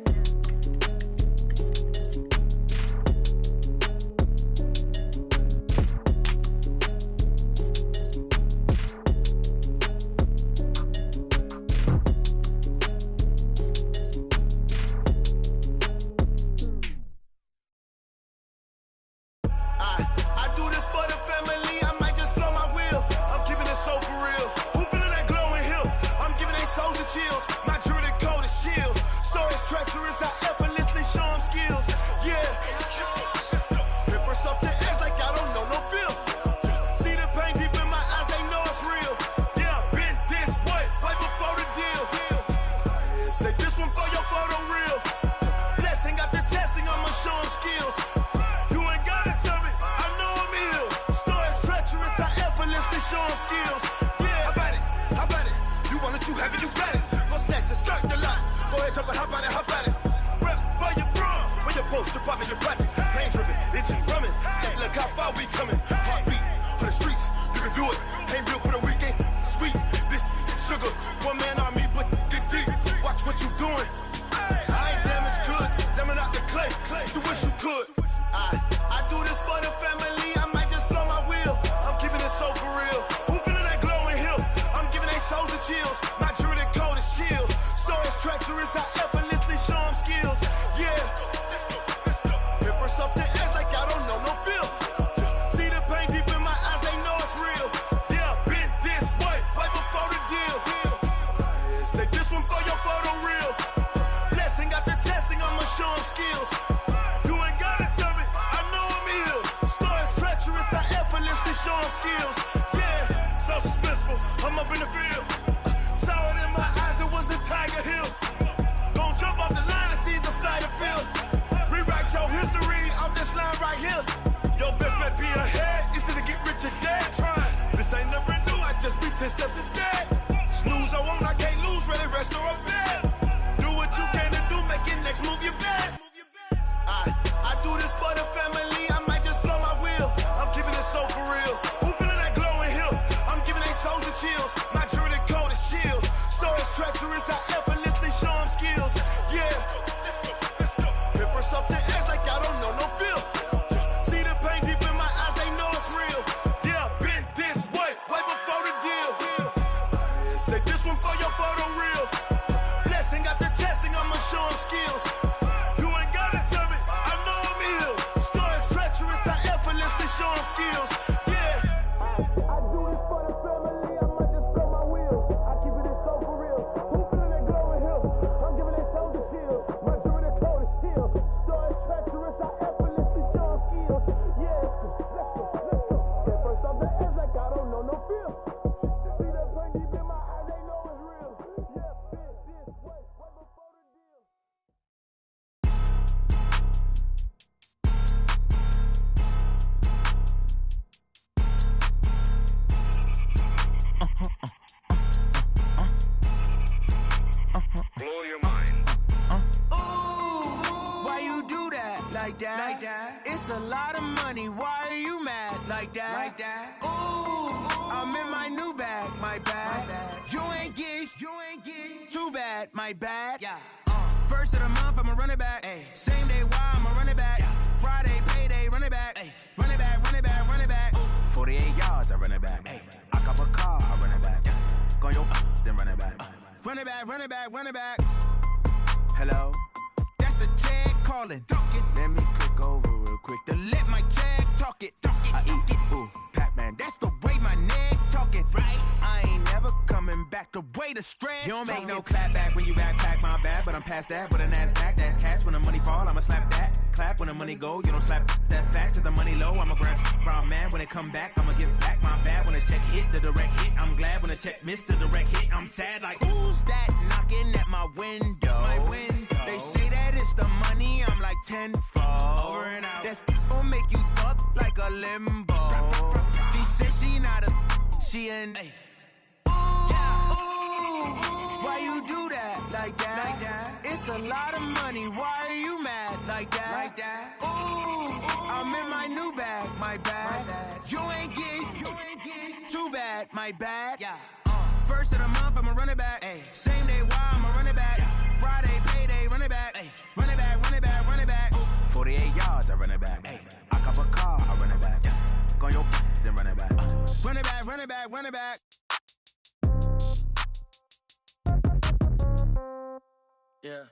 like that. It's a lot of money, why are you mad like that? Ooh, I'm in my new bag, my bad. You ain't get too bad, my bad. First of the month, I'ma run it back. Same day, why I'ma run it back. Friday, payday, run it back. Run it back, run it back, run it back. 48 yards, I run it back. I cop a car, I run it back. Go your then run it back. Run it back, run it back, run it back. Hello, that's the check calling. Let me click over real quick to let my check talk it. I eat it, ooh, Pac-Man, that's the way my neck talking. Right, I ain't never coming back the way the stress. You don't make no clap back when you backpack, my bad, but I'm past that. With a NASDAQ, that's cash. When the money fall, I'ma slap that. Clap when the money go, you don't slap. That's facts. If the money low, I'ma grab brown man. When it come back, I'ma give back my bad. When the check hit, the direct hit, I'm glad. When the check missed the direct hit, I'm sad. Like, who's that knocking at my window? They say that it's the money, I'm like tenfold. Over and out. That's gon' make you up like a limbo. She said she not a, she an. Why you do that like that? It's a lot of money, why are you mad like that? Ooh, I'm in my new bag, my bad. You ain't get too bad, my bad. First of the month, I'ma run it back. Same day, why I'ma run it back. Friday, payday, run it back. Run it back, run it back, run it back. 48 yards, I run it back. I cop a car, I run it back. Go your then run it back. Run it back, run it back, run it back. Yeah.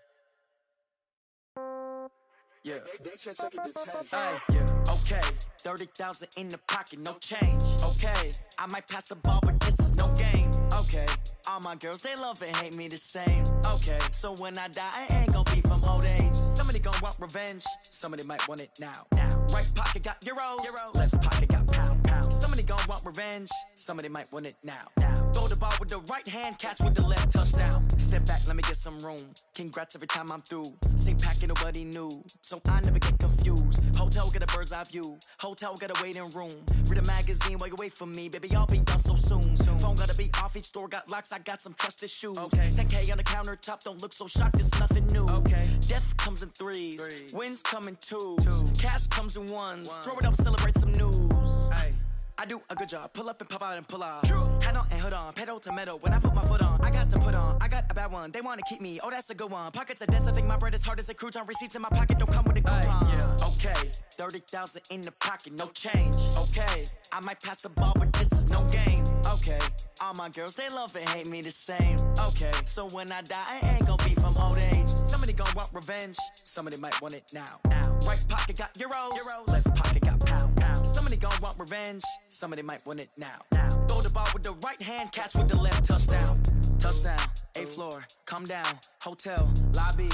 Yeah. Hey, yeah. Okay. 30,000 in the pocket, no change. Okay. I might pass the ball, but this is no game. Okay. All my girls, they love and hate me the same. Okay. So when I die, I ain't gon' be from old age. Somebody gon' want revenge. Somebody might want it now. Right pocket got euros. Left pocket got pounds. Somebody gon' want revenge. Somebody might want it now. Throw the ball with the right hand, catch with the left, touchdown. Step back, let me get some room. Congrats every time I'm through. Same packet, nobody knew. So I never get confused. Hotel get a bird's eye view. Hotel get a waiting room. Read a magazine while you wait for me. Baby, I'll be done so soon. Phone gotta be off, each store got locks. I got some trusted shoes. 10K on the countertop, don't look so shocked, it's nothing new. Death comes in threes. Wins come in twos. Cash comes in ones. Throw it up, celebrate some news. I do a good job, pull up and pop out and pull out. Hat on and hood on, pedal to metal. When I put my foot on, I got to put on. I got a bad one, they wanna keep me, oh that's a good one. Pockets are dense, I think my bread is hard as a crouton. Receipts in my pocket don't come with a coupon. Okay, 30,000 in the pocket, no change. Okay, I might pass the ball, but this is no game. Okay, all my girls, they love and hate me the same. Okay, so when I die, I ain't gon' be from old age. Somebody gon' want revenge, somebody might want it now. Right pocket got euros, left pocket got pounds. Somebody gon' want revenge, somebody might want it now. Throw the ball with the right hand, catch with the left, touchdown. Touchdown, 8th floor, come down, hotel, lobby.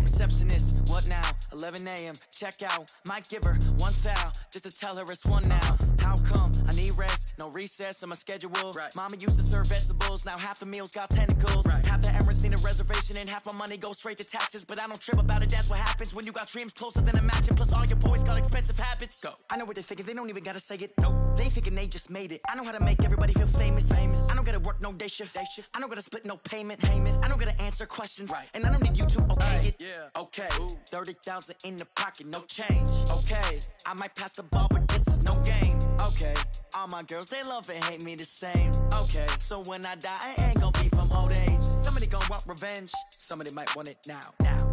Receptionist, what now? 11 a.m., check out. Might give her one foul, just to tell her it's one now. How come? I need rest, no recess in my schedule. Mama used to serve vegetables, now half the meals got tentacles. Half the Emirates need a reservation and half my money goes straight to taxes. But I don't trip about it, that's what happens when you got dreams closer than imagine. Plus all your boys got expensive habits. Go. I know what they're thinking, they don't even gotta say it. Nope. They thinking they just made it. I know how to make everybody feel famous. I don't gotta work no day shift. I don't gotta split no payment. I don't gotta answer questions. And I don't need you to okay it. Okay, 30,000 in the pocket, no change. Okay, I might pass the ball, but this is no game. Okay, all my girls, they love and hate me the same. Okay, so when I die, I ain't gon' be from old age. Somebody gon' want revenge, somebody might want it now.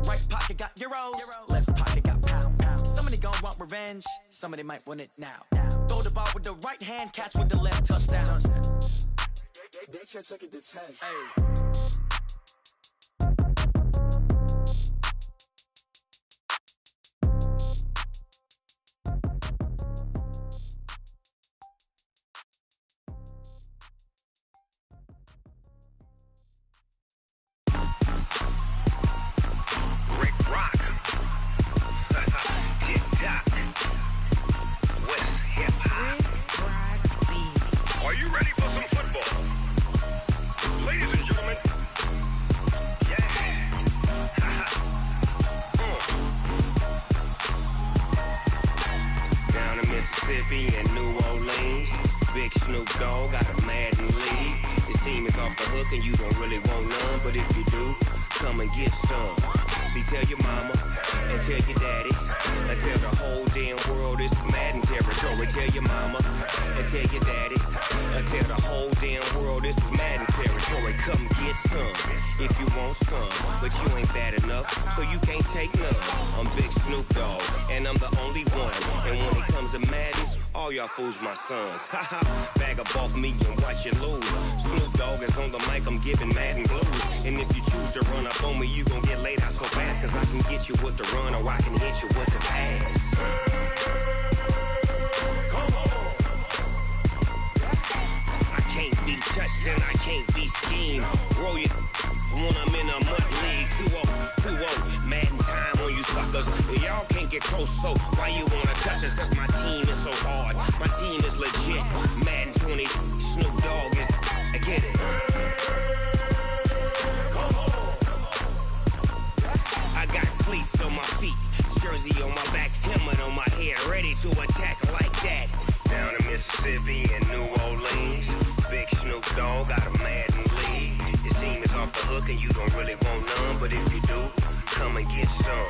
Right pocket got euros, left pocket got pounds. Somebody gon' want revenge, somebody might want it now. Throw the ball with the right hand, catch with the left, touchdown. They can't take it to 10. Are you ready for some football? Ladies and gentlemen, yeah. Down in Mississippi and New Orleans, Big Snoop Dogg got a Madden league. His team is off the hook and you don't really want none, but if you do, come and get some. See, tell your mama and tell your daddy and tell the whole damn world this is Madden territory. Tell your mama and tell your daddy and tell the whole damn world this is Madden territory. Come get some if you want some, but you ain't bad enough, so you can't take none. I'm Big Snoop Dogg, and I'm the only one. And when it comes to Madden, all y'all fools my sons. Haha, bag up off me and watch you lose. Snoop Dogg is on the mic, I'm giving Madden blues. And if you choose to run up on me, you gon' get laid out so fast, cause I can get you with the run or I can hit you with the pass. Come on. I can't be touched and I can't be schemed. Roll it when I'm in a mud league. 2-0, Madden time on you suckers. Y'all can't get close, so why you wanna touch us? Cause my team is so hard, my team is legit. Madden 20, Snoop Dogg is, I get it. Come on. I got cleats on my feet, jersey on my back, helmet on my head, ready to attack like that. Down in Mississippi and New Orleans, Big Snoop Dogg got a Madden league. Your team is off the hook and you don't really want none, but if you do, come and get some.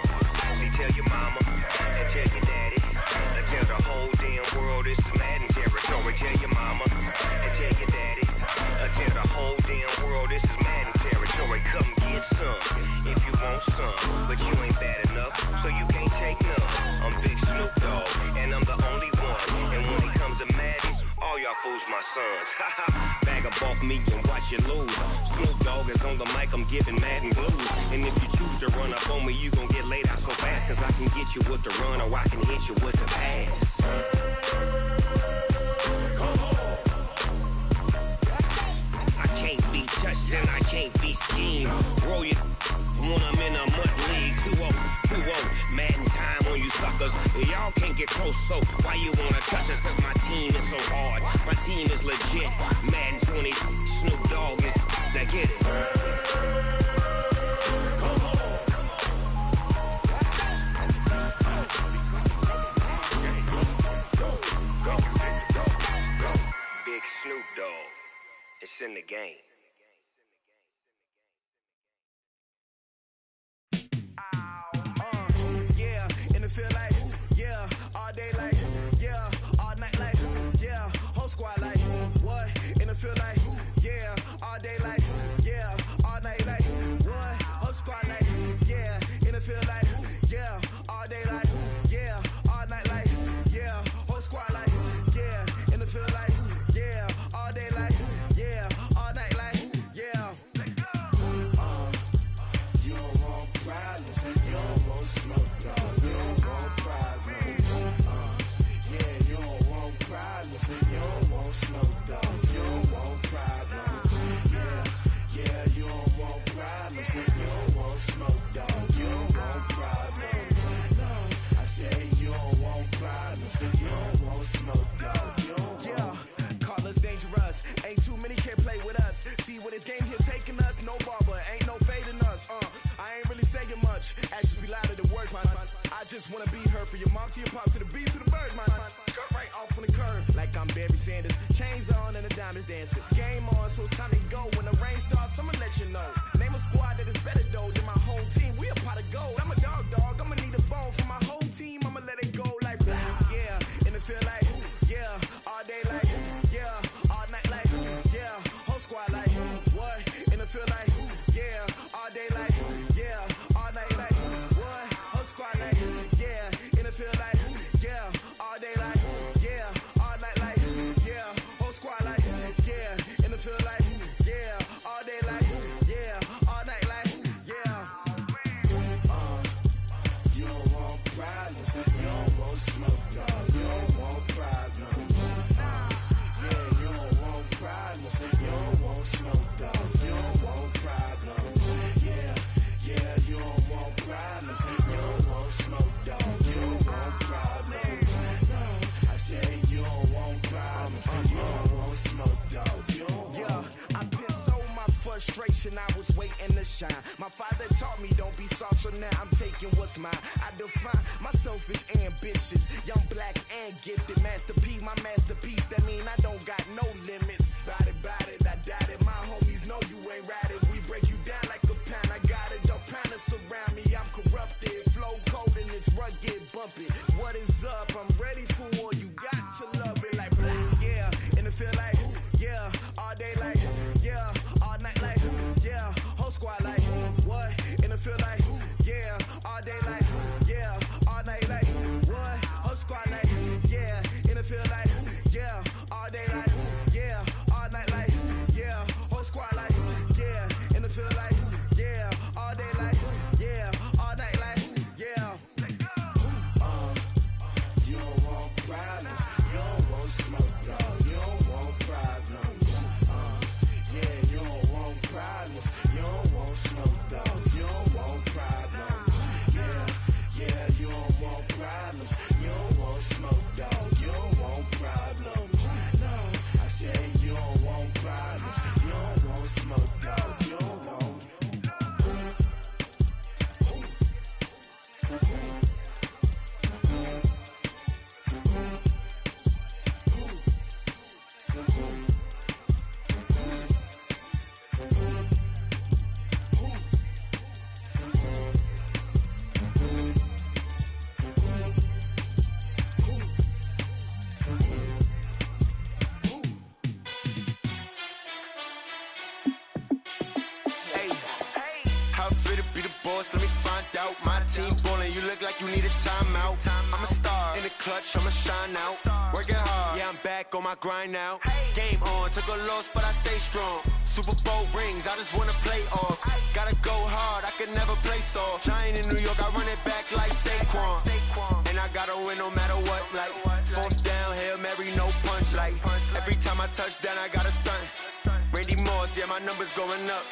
See, tell your mama and tell your daddy and tell the whole damn world this is Madden territory. Tell your mama and tell your daddy and tell the whole damn world this is Madden territory. Come get some if you want some, but you ain't bad enough, so you can't take none. I'm Big Snoop Dogg, and I'm the only one. And when it comes to Madden, all y'all fools my sons. Bag up off me and watch you lose. Snoop Dogg is on the mic, I'm giving Madden blues. And if you choose to run up on me, you gon' get laid out so fast, cause I can get you with the run or I can hit you with the pass. Come on. I can't be touched and I can't be schemed. Roll it when I'm in a mud league. 2-0, Madden time on you suckers. Y'all can't get close, so why you wanna touch us? Cause my team is so hard, my team is legit. Madden 20, Snoop Dogg is, now get it. Come on. Go. Big Snoop Dogg, it's in the game. Feel like, yeah, all day like, yeah, all night like, yeah, whole squad like, what? And it feel like, yeah, all day like, yeah, all night like, what? Whole squad like, yeah, and it feel like, yeah, all day like, yeah, all night like, yeah, whole squad like, yeah, and it feel like, yeah, all day like, yeah, all night like, yeah. You don't want problems, you don't want smoke, no. You don't want smoke, dog. You don't want problems. Yeah, you don't want problems. You don't want smoke, dog. You don't want problems. No, I say you don't want problems. You don't want smoke, dog. You don't want. Call us dangerous. Ain't too many can play with us. See what this game here taking us. No barber, ain't no fading us. I ain't really saying much. Actions be louder than words, man. I just wanna be heard for your mom to your pop to the beat to the bird, man. Cut right off on the curb, like I'm Barry Sanders. Chains on and the diamonds dancing. Game on, so it's time to go. When the rain starts, I'ma let you know. Name a squad that is better though than my whole team. We a pot of gold. I'm a dog. I'ma need a bone for my whole team. I'ma let it go like, yeah. And it feel like, yeah, all day like, yeah, all night like, yeah, whole squad like, what? And it feel like, yeah, all day like, yeah, all night like, what? Whole squad like, yeah, and it feel like, yeah, all day like, yeah, all night like, yeah, whole squad like, yeah, and it feel like, yeah, all day like, yeah, all night like, yeah. You don't want problems, you don't want smoke, no, you don't want problems. Yeah, you don't want problems, you don't want smoke, dog. You don't want problems. Yeah, you don't want problems, you don't want smoke, dog. You don't want problems. No, I say you don't want problems, you don't want smoke, dog. You don't want. Yeah, I been so my frustration, I was waiting to shine. My father taught me don't be soft, so now I'm taking what's mine. I define myself as ambitious, young, black, and gifted. Master P, my masterpiece, that mean I don't got no limits. Bout it, I doubt it. My homies know you ain't ratted. We break you down like a pound. I got it, don't pound to surround me. I'm it. What is up? I'm ready for war. You got to love it like blah, yeah. And it feel like, yeah. All day like, yeah. All night like, yeah. Whole squad like, what? And it feel like, yeah. All day like, yeah. All night like, what? Whole squad like, yeah. And it feel like, yeah. All day like, yeah. All night like, yeah. Whole squad like, yeah. And it feel like, yeah. All day like, yeah. All night like, yeah. You don't want problems. You don't want smoke, dog. You don't want problems. Yeah, you don't want problems. You don't want smoke, dog. You don't want problems. Yeah, you don't want problems. You don't want smoke, dog. You don't want problems. No, I said you don't want problems. You don't want smoke, dog. You don't want. Let me find out. My team ballin', you look like you need a timeout. I'm a star in the clutch, I'ma shine out. Working hard, yeah, I'm back on my grind now. Game on, took a loss, but I stay strong. Super Bowl rings, I just wanna play off. Gotta go hard, I can never play soft. Giant in New York, I run it back like Saquon. And I gotta win no matter what, like fourth down, Hail Mary, no punch. Like every time I touch down, I gotta stunt. Randy Moss, yeah, my numbers going up.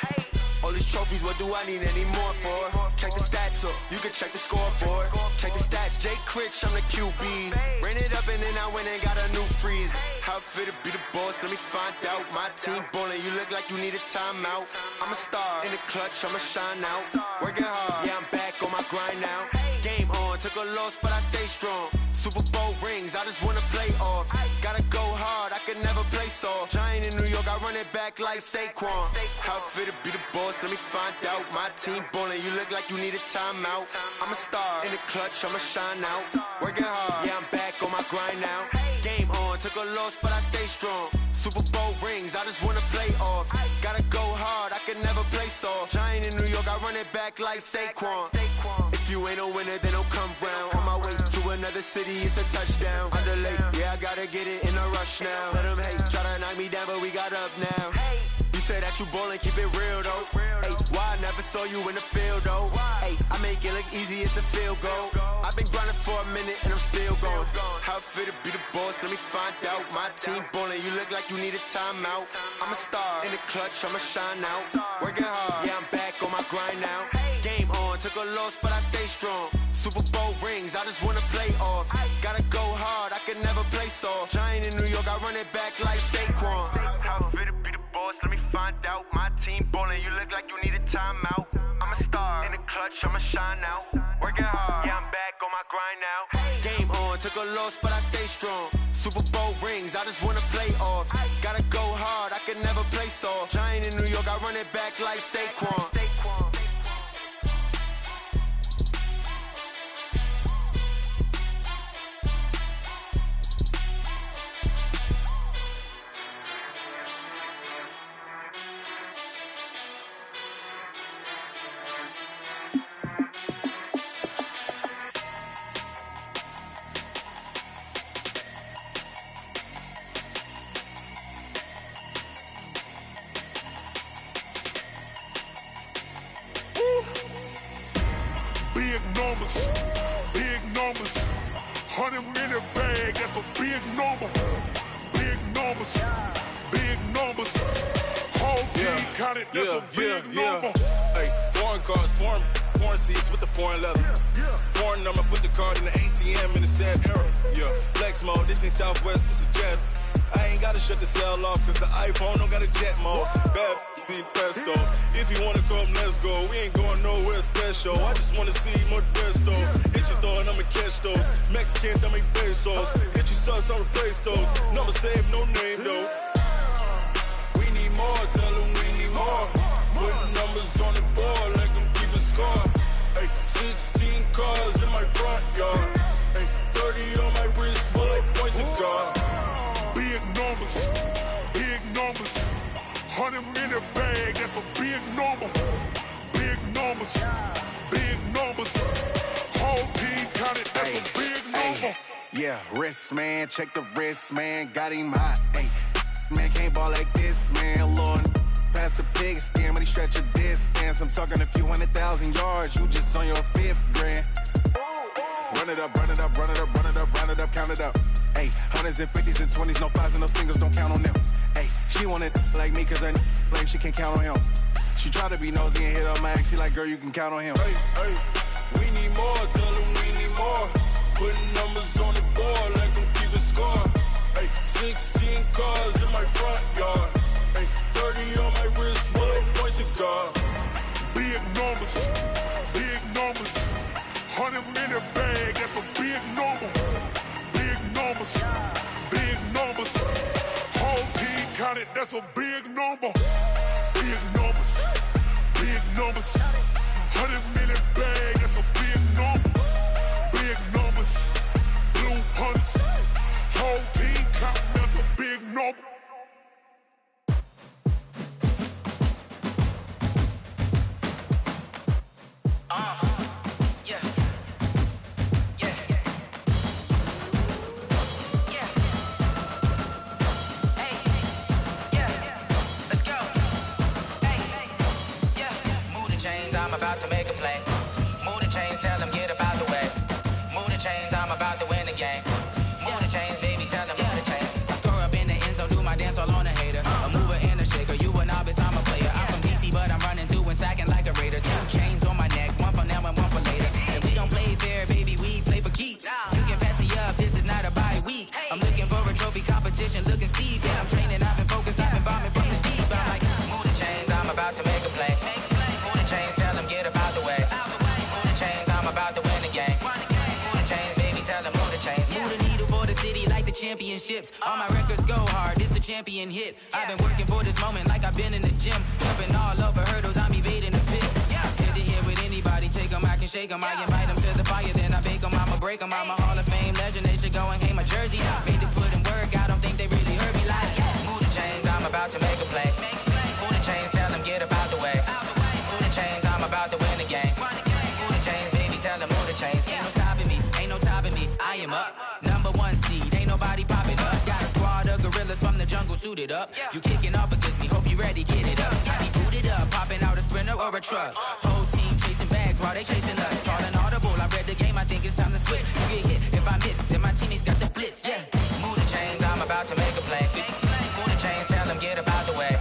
All these trophies, what do I need any more for? Check the stats up, you can check the scoreboard. Check the stats, Jay Critch, I'm the QB. Ran it up and then I went and got a new freeze. How it fit to be the boss, let me find out. My team ballin', you look like you need a timeout. I'm a star in the clutch, I'ma shine out. Working hard, yeah, I'm back on my grind now. Game on, took a loss, but I stay strong. Super Bowl rings, I just wanna play off. Gotta go hard, I can never play soft. Giant in New York, I run it back like Saquon. How it fit to be the boss, let me find out. My team ballin', you look like you need a timeout. I'm a star in the clutch, I'ma shine out. Working hard, yeah, I'm back on my grind now. Game on, took a loss, but I stay strong. Super Bowl rings, I just wanna play off. Gotta go hard, I can never play soft. Giant in New York, I run it back like Saquon. If you ain't a winner, then don't come round. On my way to another city, it's a touchdown. Underlay, yeah, I gotta get it in a rush now. Let them hate, try to knock me down, but we got up now. You say that you ballin', keep it real though. Ay, why I never saw you in the field though? Ay, I make it look easy, it's a field goal. I've been grinding for a minute and I'm still going. How it fit to be the boss, let me find out. My team ballin', you look like you need a timeout. I'm a star in the clutch, I'ma shine out. Working hard, yeah, I'm back on my grind now. Game on, took a loss, but I stay strong. Super Bowl rings, I just wanna play off. Gotta go hard, I can never play soft. Giant in New York, I run it back like Saquon. How it fit to be the boss, let me find out. My team ballin', you look like you need a timeout. I'm a star in the clutch, I'ma shine out. Working hard, yeah, I'm back on my grind now. Game on, took a loss, but I stay strong. Super Bowl rings, I just wanna play off. Gotta go hard, I can never play soft. Giant in New York, I run it back like Saquon. Big numbers, 100 in the bag, that's a big number. Big numbers, whole team counted, that's a big number. Hey, foreign cars, foreign seats with the foreign leather. Foreign number, put the card in the ATM in the sad era. Yeah, flex mode, this ain't Southwest, this is Jet. I ain't gotta shut the cell off, cause the iPhone don't got a jet mode. Bad need pesto. If you wanna come, let's go. We ain't going nowhere special. I just wanna see more pesto. Hit your thought, I'ma catch those. Mexican, dummy pesos. Hit your sauce, I'll replace those. Number save, no name though. We need more, tell them we need more. Putting numbers on the board like them keep a score. Ay, 16 cars in my front yard. Ay, 100 in the bag, that's a big number. Big numbers, big numbers. Whole team counted, that's a big number. Yeah, wrist man, check the wrist man, got him hot. Ay, man can't ball like this, man. Lord, past the pig skin, but he stretch a distance. I'm talking a few 100,000 yards, you just on your 5th grand. Run it up, run it up, run it up, run it up, run it up, count it up. Ay, hundreds and 50s and 20s, no 5s and no singles, don't count on them. Ay, she want it like me, cause her like she can count on him. She try to be nosy and hit her max, she like, girl, you can count on him. Hey, hey, we need more, tell them we need more. Putting numbers on the board, like them keeping score. Hey, 16 cars in my front yard. Hey, 30 on my wrist, 1 point to guard. Big numbers, big numbers. 100 in the bag, that's a big number. Big numbers, big numbers. Whole team counted, that's a big number. Big numbers, big numbers. 100 in the bag, that's a big number. Big numbers, blue hunts. Whole team counting, that's a big number. I'm about to make a play. Move the chains, tell them get up out the way. Move the chains, I'm about to win the game. Move the chains, baby, tell them move the chains. I score up in the end zone, do my dance all on a hater. A mover and a shaker, you a novice, I'm a player. I'm from DC, but I'm running through and sacking like a raider. 2 chains on my neck, 1 for now and 1 for later. And we don't play fair, baby, we play for keeps. You can pass me up, this is not a bye week. I'm looking for a trophy competition, looking steep. Yeah, I'm training, I've been focused, I've been bombing from the deep. I'm like, move the chains, I'm about to make a play. Move the chains, tell them get up out the way. Move the chains, I'm about to win the game. Move the chains, baby, tell them move the chains. Move the needle for the city like the championships. All my records go hard, this a champion hit. I've been working for this moment like I've been in the gym. Jumping all over hurdles, I'm evading the pit. Hit the hit with anybody, take them, I can shake them. I invite them to the fire, then I bake them, I'ma break them. I'm a Hall of Fame legend, they should go and hang my jersey. Made to put in work, I don't think they really heard me like, move the chains, I'm about to make a play. Move the chains, tell them get up out the way. Move the chains, I'm about to win the game. Move the chains, baby, tell them move the chains. Ain't no stopping me, ain't no topping me. I am up, #1 seed, ain't nobody popping up. Got a squad of gorillas from the jungle suited up. You kicking off against me, hope you ready, get it up. I be booted up, popping out a Sprinter or a truck. Whole team chasing bags while they chasing us. Calling audible, I read the game, I think it's time to switch. You get hit if I miss, then my teammates got the blitz, yeah. Move the chains, I'm about to make a play. Move the chains, tell them get up out the way.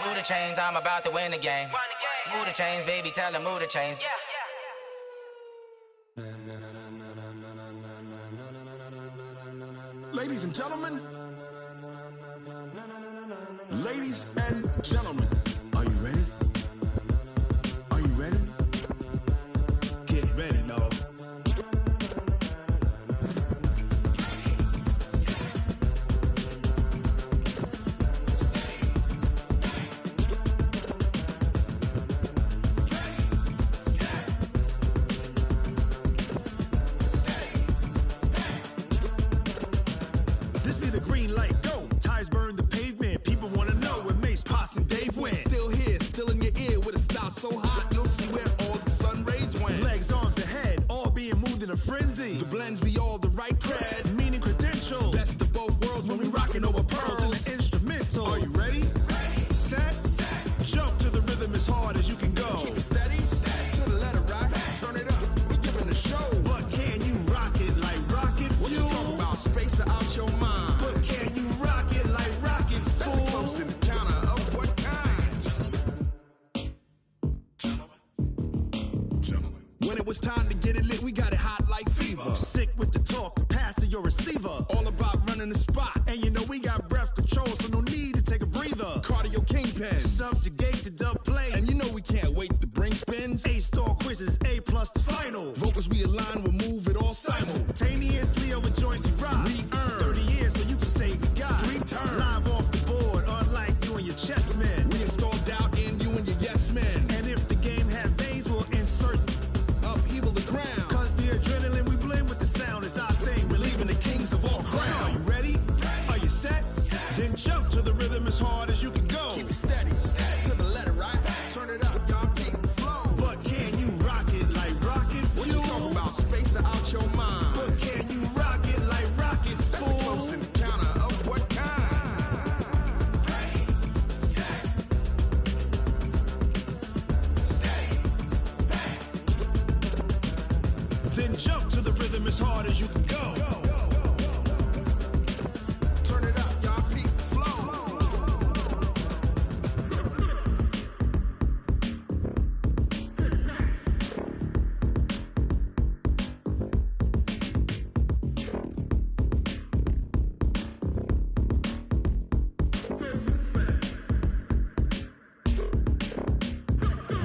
Move the chains, I'm about to win the game. Move the chains, baby, tell them move the chains. Ladies and gentlemen, ladies and gentlemen, are you ready? Are you ready? Get ready, dog. This be the green light, go. Tires burn the pavement. People wanna know where Mace, Potts, and Dave went. Still here, still in your ear with a stop so hot you'll see where all the sun rays went. Legs, arms, and head, all being moved in a frenzy. The blends be all the right cred, meaning credentials. Best of both worlds when we rockin' over pearls in the instrumental. Are you ready? Set, jump to the rhythm as hard as you can go. Keep it steady, to the letter rock, turn it up. We giving a show, but can you rock it like rocket fuel? What you talking about? Space or out your mind? But can you rock it like rockets, fool? That's a close encounter of what kind? When it was time to get it lit, we got it hot like fever. Sick with the talk, passing your receiver. All about running the spot, and you know we got breath control, so no need to take a breather. Cardio kingpin, subjugate the dub play, and you know we can't wait to bring spins. A-star quizzes, A+ the final. Vocals we align, we'll move it all simultaneously over joints we rock. We earn 30 years, so you can say we got 3 turns. Live off the board, unlike you and your chess men. We install doubt in you and your yes men. And if the game had veins, we'll insert upheaval the ground. Cause the adrenaline we blend with the sound is our thing. We're leaving the kings of all crowns. Are you ready? Are you set? Then jump to the rhythm as hard as you can go. Keep it steady. as you can go. Turn it up, y'all peep flow.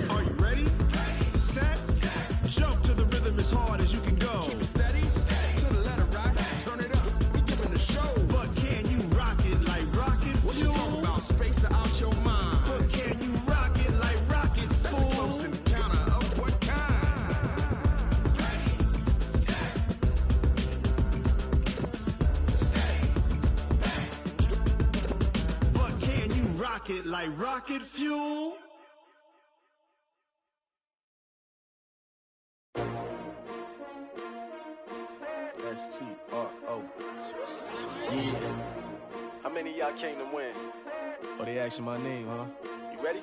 Are you ready? Set. Jump to the rhythm as hard as you can go. Keep it steady. To the letter right. Turn it up. We giving the show. But can you rock it like rocket? What you talking about? Space out your mind. But can you rock it like rockets? That's a close encounter of what kind? Ready, set, stay back. But can you rock it like rocket fuel? S-T-R-O. Yeah. How many of y'all came to win? Oh, they asking my name, huh? You ready?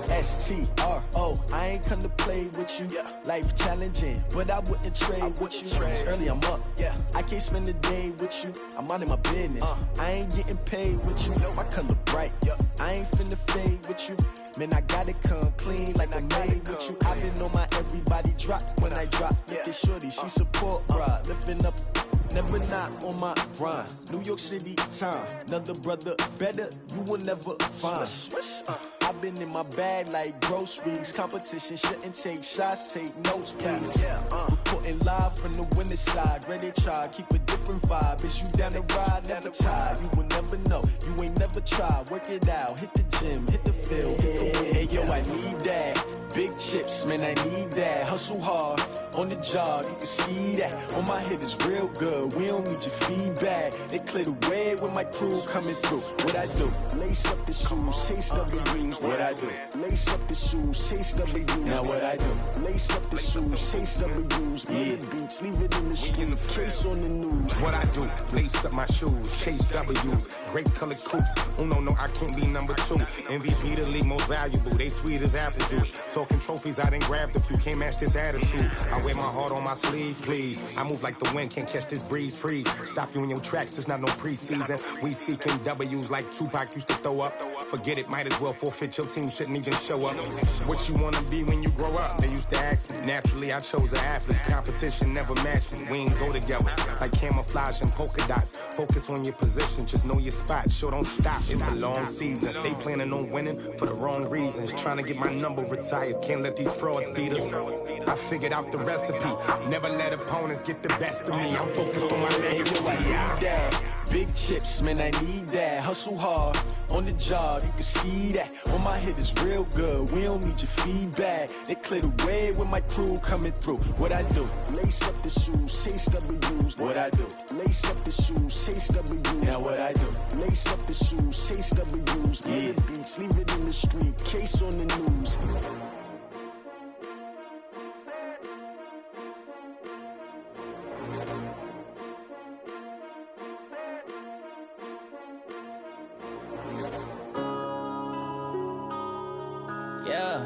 S-T-R-O. I ain't come to play with you. Yeah. Life challenging, but I wouldn't trade with you. It's early, I'm up. Yeah. I can't spend the day with you. I'm minding my business. I ain't getting paid with you. My color bright. I ain't finna fade with you. Man, I gotta come clean like I made with you. I've been on my everybody drop when I drop. Look at shorty, she support ride. Lifting up, never not on my grind. New York City time, another brother better, you will never find. I've been in my bag like groceries. Competition shouldn't take shots, take notes, please. Reporting live from the winning side. Ready to try, keep a different vibe. Is you down the ride, never tired. You will never know, you ain't never tried. Work it out, hit the gym, hit the field. Hey yo, I need that. Big chips, man, I need that. Hustle hard, on the job, you can see that. On my head is real good, we don't need your feedback. They clear the way with my crew coming through. What I do? Lace up the shoes, chase W's. What I do? Lace up the shoes, chase W's. Now what I do? Lace up the shoes, chase W's. Yeah. Beats, leave it in the street, case on the news. What I do? Lace up my shoes, chase W's. Great colored coops. Oh no, I can't be number 2. MVP the league most valuable. They sweet as apple juice. Talking trophies, I didn't grab the few. Can't match this attitude. I wear my heart on my sleeve, please. I move like the wind, can't catch this breeze, freeze. Stop you in your tracks, there's not no preseason. We seeking W's like Tupac used to throw up. Forget it, might as well forfeit, your team shouldn't even show up. What you wanna be when you grow up? They used to ask me. Naturally, I chose an athlete. Competition never matched me. We ain't go together. Like camouflage and polka dots. Focus on your position, just know your spot. Show don't stop, it's a long season. They planning on winning for the wrong reasons. Trying to get my number retired, can't let these frauds beat us. I figured out the recipe. Never let opponents get the best of me. I'm focused on my legacy. I need that. Big chips, man, I need that. Hustle hard, on the job, you can see that. On my head is real good, we don't need your feedback. They clear the way with my crew coming through. What I do? Lace up the shoes, chase W's. What I do? Lace up the shoes, chase W's. Now what I do? Lace up the shoes, chase W's. Yeah. Beats, leave it in the street, case on the news. Yeah.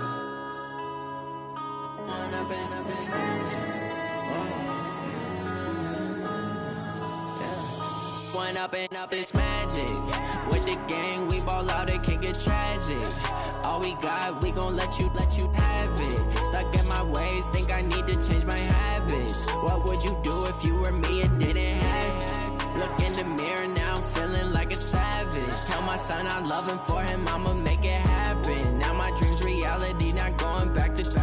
One up and up is magic. With the gang, we ball out, it can get tragic. All we got, we gon' let you have it. Stuck in my ways, think I need to change my habits. What would you do if you were me and didn't have it? Look in the mirror, now I'm feeling like a savage. Tell my son I love him, for him I'ma make it happen. Now my dream's reality, not going back to.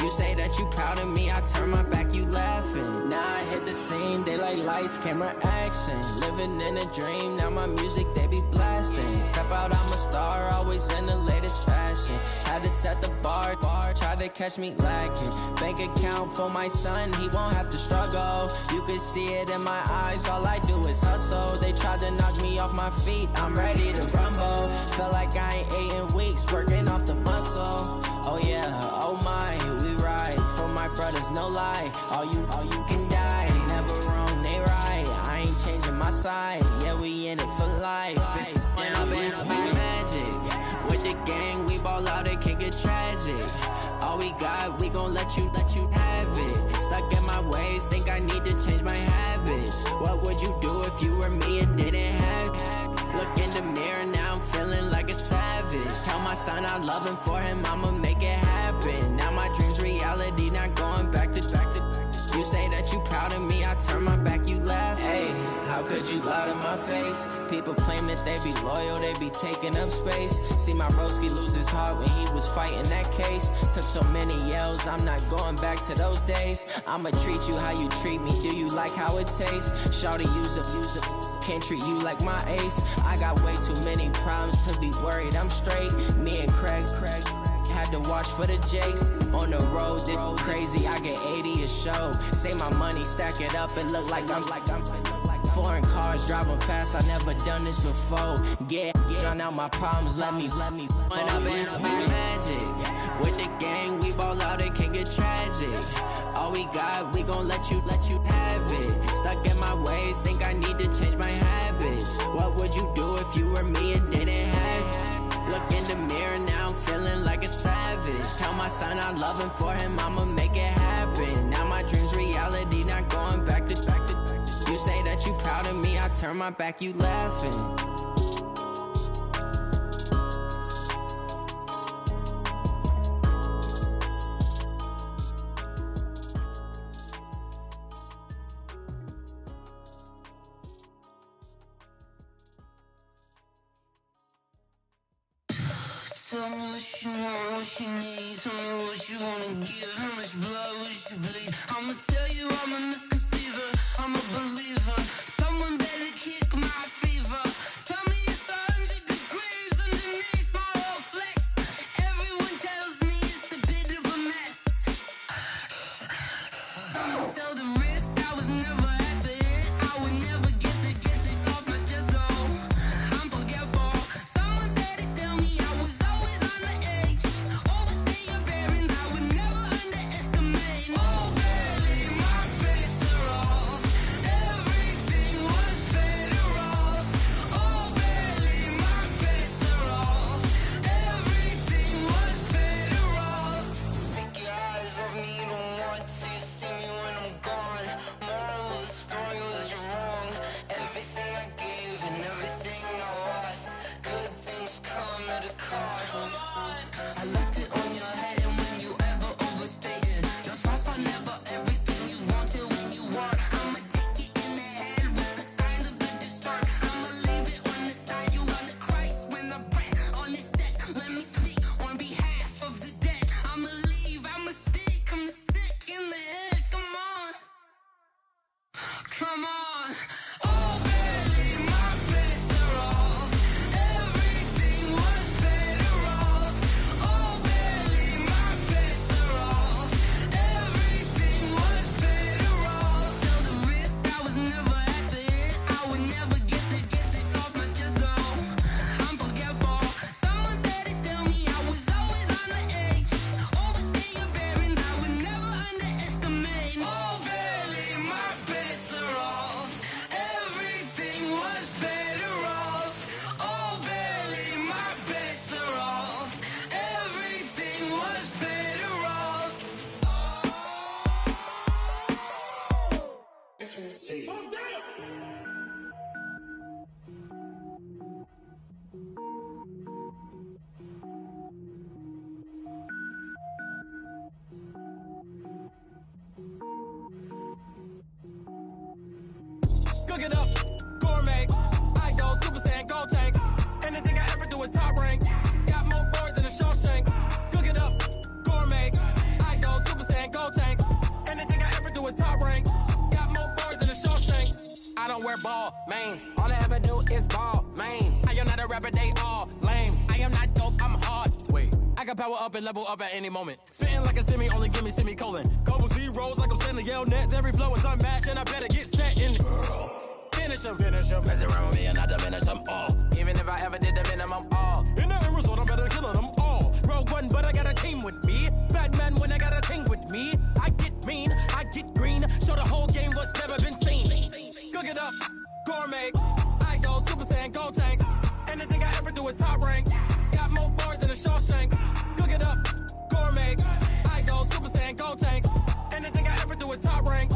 You say that you proud of me, I turn my back, you laughing. Now I hit the scene, they like lights, camera, action. Living in a dream, now my music, they be blasting. Step out, I'm a star, always in the latest fashion. Had to set the bar, try to catch me lacking. Bank account for my son, he won't have to struggle. You can see it in my eyes, all I do is hustle. They tried to knock me off my feet, I'm ready to rumble. Feel like I ain't ate in weeks, working off the muscle. Oh yeah, oh my, we ride for my brothers, no lie. All you can die, never wrong, they right. I ain't changing my side, yeah, we in it for life. When up and up is magic. With the gang, we ball out, it can get tragic. All we got, we gon' let you have it. Stuck in my way, ways, think I need to change my habits. What would you do if you were me and didn't have? Look in the mirror, now I'm feeling like a savage. Tell my son I love him, for him I'ma make it happen. Now my dream's reality, not going back to. You say that you proud of me, I turn my back, you laugh. Hey, how could you lie to my face? People claim that they be loyal, they be taking up space. See my broski lose his heart when he was fighting that case. Took so many yells, I'm not going back to those days. I'ma treat you how you treat me, do you like how it tastes? Shawty, use it, can't treat you like my ace. I got way too many problems to be worried, I'm straight. Me and Craig had to watch for the Jakes. On the road, this crazy, I get 80 a show. Say my money, stack it up, it look like I'm foreign cars, driving fast, I never done this before. Get on out my problems, let me When up in a beach magic. With the gang, we ball out, it can get tragic. All we got, we gon' let you have it. Stuck in my ways, think I need to change my habits. What would you do if you were me and didn't have? Look in the mirror, now I'm feeling like a savage. Tell my son I love him, for him I'ma make it happen. Now my dream's reality, not going back to. You say that you proud of me, I turn my back, you laughing. Tell me what you want, what you need. Tell me what you wanna give. How much blood would you bleed? I'ma tell you I'm a misconceiver. I'm a believer. Someone better kick my fever. Tell me it's 100 degrees underneath my whole flesh. Everyone tells me it's a bit of a mess. I'ma tell the risk I was never at the end. I would never get this off my chest though. I'm forgetful. Someone better tell me I was always on the edge. Overstay your bearings, I would never underestimate. Oh baby, my bets are off. Everything was better off. Oh baby, my bets are off. Everything was better off. Take your eyes off me, don't want to see me when I'm gone. Moral of the story was you're wrong. Everything I gave and everything I lost. Good things come at a cost. I left it on your head, and when you ever overstay it, your thoughts are never everything you want till when you want. I'ma take it in the head with the signs of the distort. I'ma leave it on the side. You on the Christ when the breath on the set. Let me speak on behalf of the dead. I'ma leave, I'ma speak. I'm the sick in the head. Come on, come on. Oh baby, my bets are off. Everything was better off. Oh baby, my bets are off. Everything was better off. Tell the risk I was never at the end. I would never get this off my chest though. I'm forgetful. Someone better tell me I was always on the edge. Overstay your bearings, I would never underestimate. Oh baby, my bets are off. Everything was better off. Oh baby, my bets are off. Everything was better off. Cook it up, gourmet. I go Super Saiyan, gold tank. Anything I ever do is top rank. Got more boards than a Shawshank. Cook it up, gourmet. I go Super Saiyan, gold tank. Anything I ever do is top rank. Got more boards than a Shawshank. I don't wear ball mains. All I ever do is ball main. I am not a rapper, they all lame. I am not dope, I'm hard. Wait, I can power up and level up at any moment. Spitting like a semi, only give me semicolon. Couple zeros like I'm sending yell nets. Every flow is unmatched, and I better get set in. Finish him. Mess around with me and I diminish them all. Even if I ever did the minimum, all. In the end result, I'm better killing them all. Rogue One, but I got a team with me. Batman when I got a team with me. I get mean, I get green. Show the whole game what's never been seen. Cook it up, gourmet. I go Super Saiyan, gold tank. Anything I ever do is top rank. Got more bars than a Shawshank. Cook it up, gourmet. I go Super Saiyan, gold tank. Anything I ever do is top rank.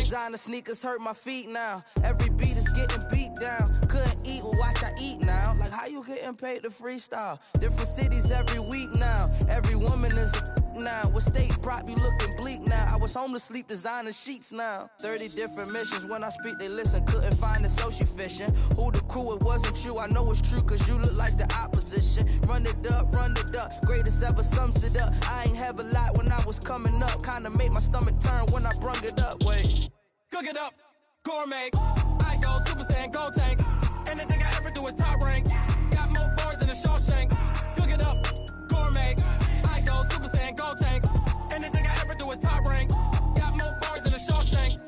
Designer sneakers hurt my feet now. Every beat is getting beat down. Couldn't eat, well watch I eat now. Like how you getting paid to freestyle? Different cities every week now. Every woman is a now. With state prop, you looking bleak now. I was home to sleep designing sheets now. 30 different missions. When I speak, they listen. Couldn't find it, so she fishing. Who the crew? It wasn't you. I know it's true, cause you look like the opposition. Run it up, greatest ever sums it up. I ain't have a lot when I was coming up. Kinda made my stomach turn when I brung it up. Wait. Cook it up, gourmet. I go Super Saiyan, go tank. Anything I ever do is top rank. Got more bars than a Shawshank. Cook it up, gourmet. I go Super Saiyan, go tank. Anything I ever do is top rank. Got more bars than a Shawshank.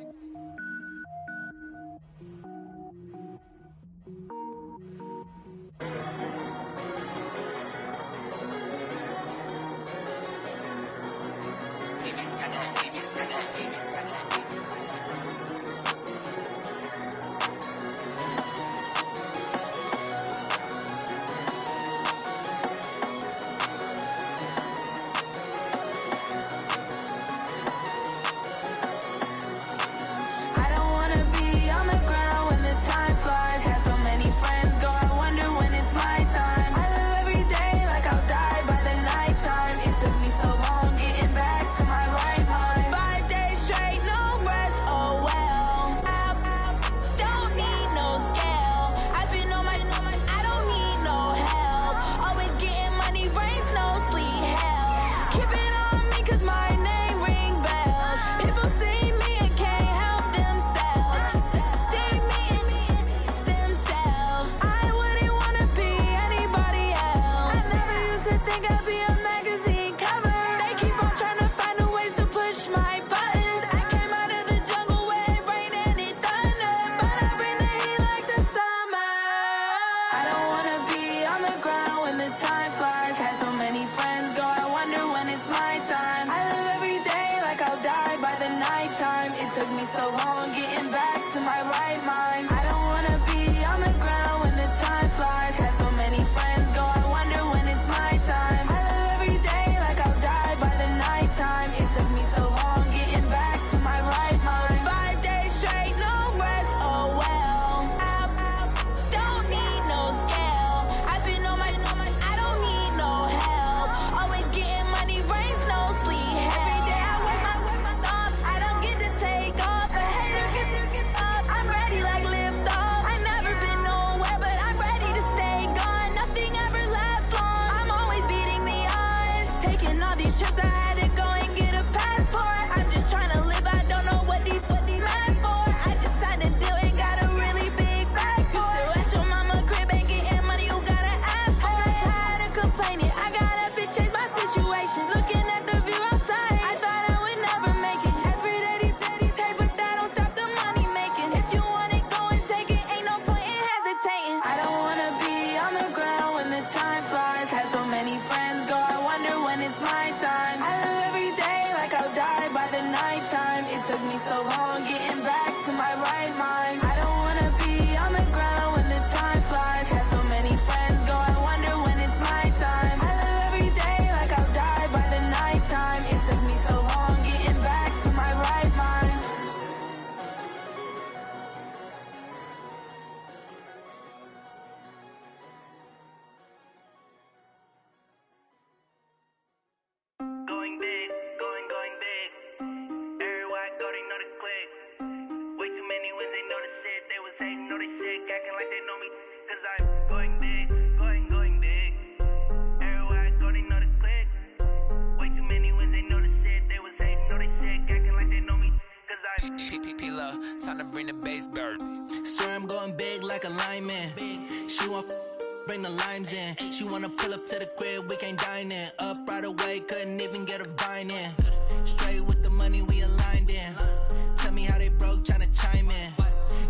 Time to bring the bass bird. Swear I'm going big like a lineman. She want bring the limes in. She wanna pull up to the crib, we can't dine in. Up right away, couldn't even get a vine in. Straight with the money we aligned in. Tell me how they broke, tryna chime in.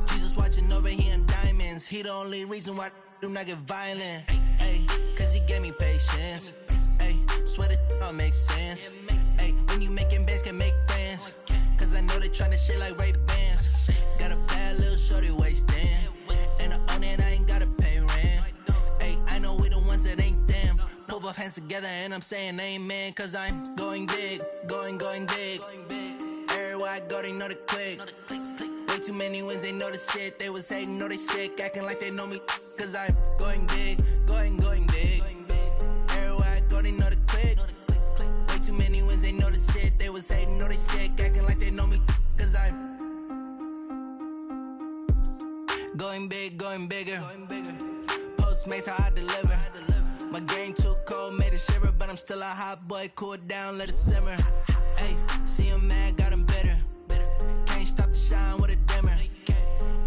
Jesus watching over here in diamonds. He the only reason why I do not get violent. Ay, cause he gave me patience. Ay, swear that all makes sense. Ay, when you making bands can make friends. Cause I know they tryna shit like Ray-Bans. Got a bad little shorty wasting. And I own it, I ain't gotta pay rent. Ay, I know we the ones that ain't them. Put both hands together and I'm saying amen. Cause I'm going big, going big. Everywhere I go, they know the click. too many wins, they know the shit. They was hating, know they sick, acting like they know me. Cause I'm going big, going big. Everywhere I go, they know the click. Way too many wins, they know the shit. They was hating, know they sick, acting like they know me. Cause I'm going big, going bigger. Postmates, how I deliver. My game too cold, made it shiver. But I'm still a hot boy, cool it down, let it simmer. Hey, see him mad, got him bitter. Can't stop the shine with a dimmer.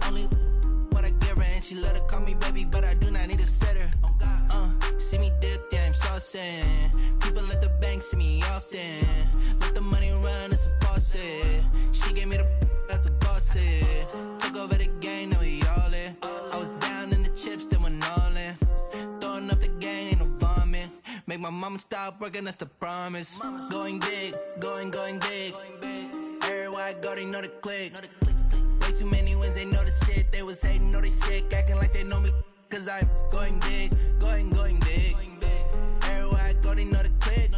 Only what I give her, and she let her call me baby, but I do not need a sitter. See me dip, yeah, I'm saucing. People at the bank see me often. Let the money run, it's a faucet. She gave me the that's a boss it. Took over the game, now we all in. I was down in the chips, then went all in. Throwing up the gang, ain't no vomit. Make my mama stop working, that's the promise. Going big, going big. Everywhere I go, they know the click. Way too many wins, they know the shit. They was hating, know they sick, acting like they know me. Cause I'm going big, going big. Everywhere I go, they know the click.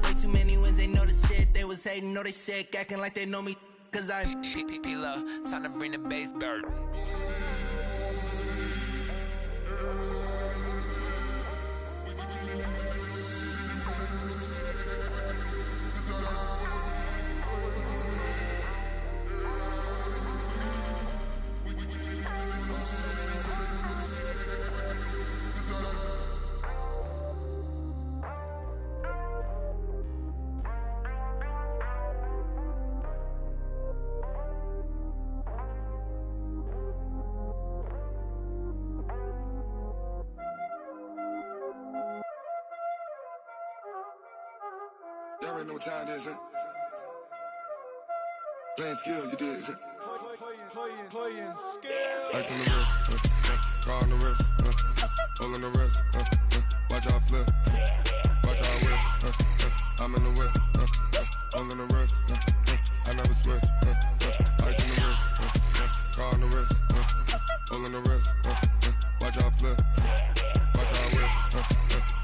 Way too many wins, they know the shit. They was hating, know they sick, acting like they know me. Cause I'm P-P-P-Love, time to bring the bass bird. Y'all already know what time it is, huh? Playing skills, you did. Playing skills. Ice on the wrist, car on the wrist, all on the wrist, watch how I flip, watch how I whip, I'm in the whip, all on the wrist, I never switch, ice on the wrist, car on the wrist, all on the wrist, watch how I flip, watch how I whip,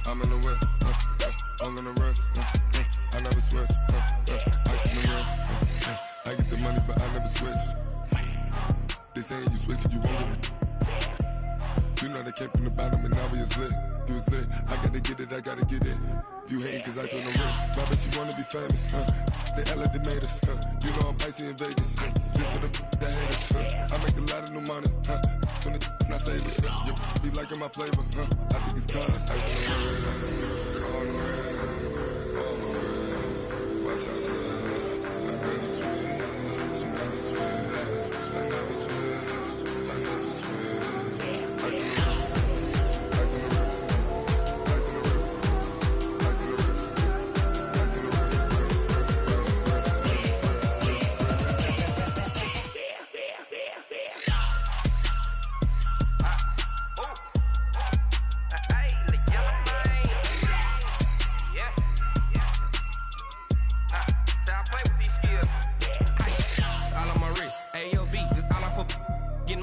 I'm in the whip, all on the wrist, I never switch, ice on the wrist, I get the money but I never switch. They saying you switch and you won't get it. You know they came from the bottom and now we is lit. You was lit, I gotta get it, I gotta get it. You hating cause ice on the wrist. Why bet you wanna be famous, They LA they made us, You know I'm icy in Vegas, This for the that hate us, I make a lot of new money, When it's not savers, You be liking my flavor, I think it's cause ice on the wrist, car on the wrist, all on the wrist, watch out for this. I never switch, you never switch. I never switch, I never switch. Ice on the wrist, ice on the wrist, ice on the wrist, ice on the wrist, ice on the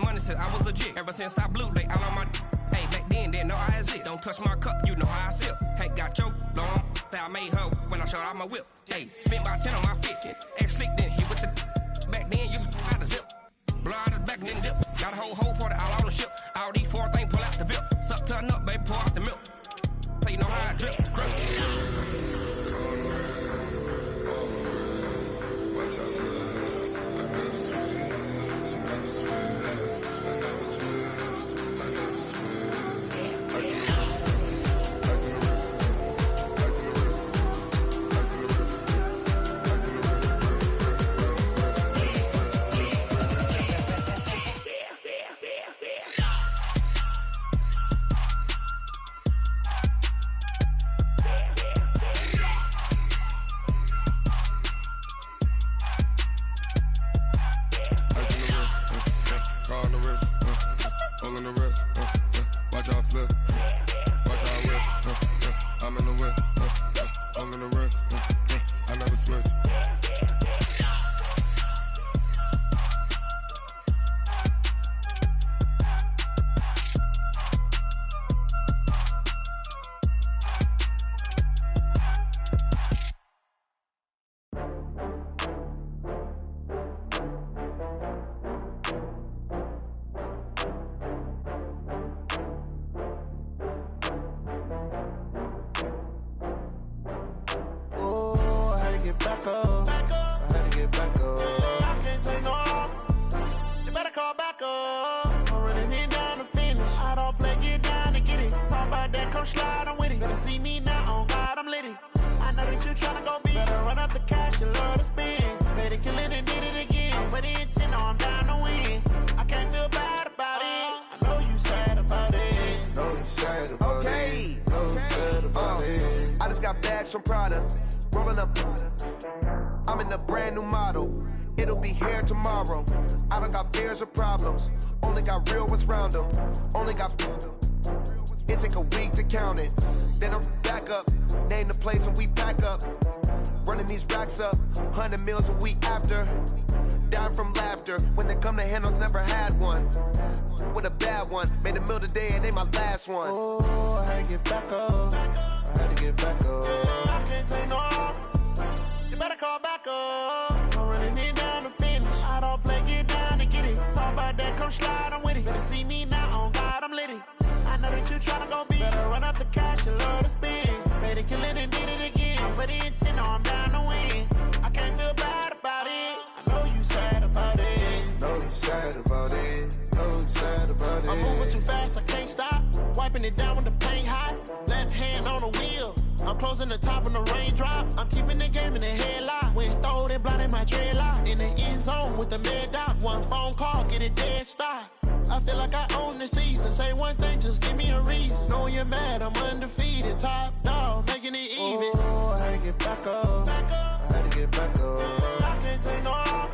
wrist, I was legit. Ever since I blew, they all on my hey, back then, didn't know I exist. Don't touch my cup, you know how I sip. Hey, got your long, say I made her when I showed out my whip. Hey, spent about 10 on my fit. Ex slick, then hit with the back then, used to out the zip. Blow out the back and then dip. Got a whole party all on the ship. All these four things, pull out the VIP. Suck turn up, baby, pour out the milk. So you know how I drip. back up. I'm running it down to finish. I don't play, get down to get it. Talk about that, come slide, I'm with it. Better see me now, on God, I'm litty. I know that you tryna go big. Better run up the cash, you love to spend. Better kill it and did it again. I'm with the intent, no, I'm down to win. I can't feel bad about it. I know you sad about it. Know you sad about it. Know you sad about it. I just got bags from Prada. Rolling up. I'm in a brand new model. It'll be here tomorrow. I don't got fears or problems. Only got real ones round them. Only got. It take a week to count it. Then I'm back up. Name the place and we back up. Running these racks up. 100 meals a week after. Down from laughter. When they come to handles, never had one. With a bad one. Made a meal today and they my last one. Oh, I had to get back up. I had to get back up. I can't take no loss. You better call back up. I'm running it down to finish. I don't play, get down to get it. Talk about that, come slide, I'm with it. Better see me now, on God, I'm litty. I know that you tryna go big. Better run up the cash, you love to spend. Better kill it and did it again. I'm with the intent, no, I'm down to win. I can't feel bad about it. I know you sad about it. Know you sad about it. Know you sad about it. I'm moving too fast, I can't stop. Wiping it down with the paint hot. Left hand on the wheel. I'm closing the top when the raindrop. I'm keeping the game in the headlock. When throwed and blinded my dreadlock. In the end zone with the mad dot. One phone call, get it dead stop. I feel like I own the season. Say one thing, just give me a reason. Knowing you're mad, I'm undefeated. Top dog, making it even. Oh, I had to get back up. I had to get back up. I can't take no loss.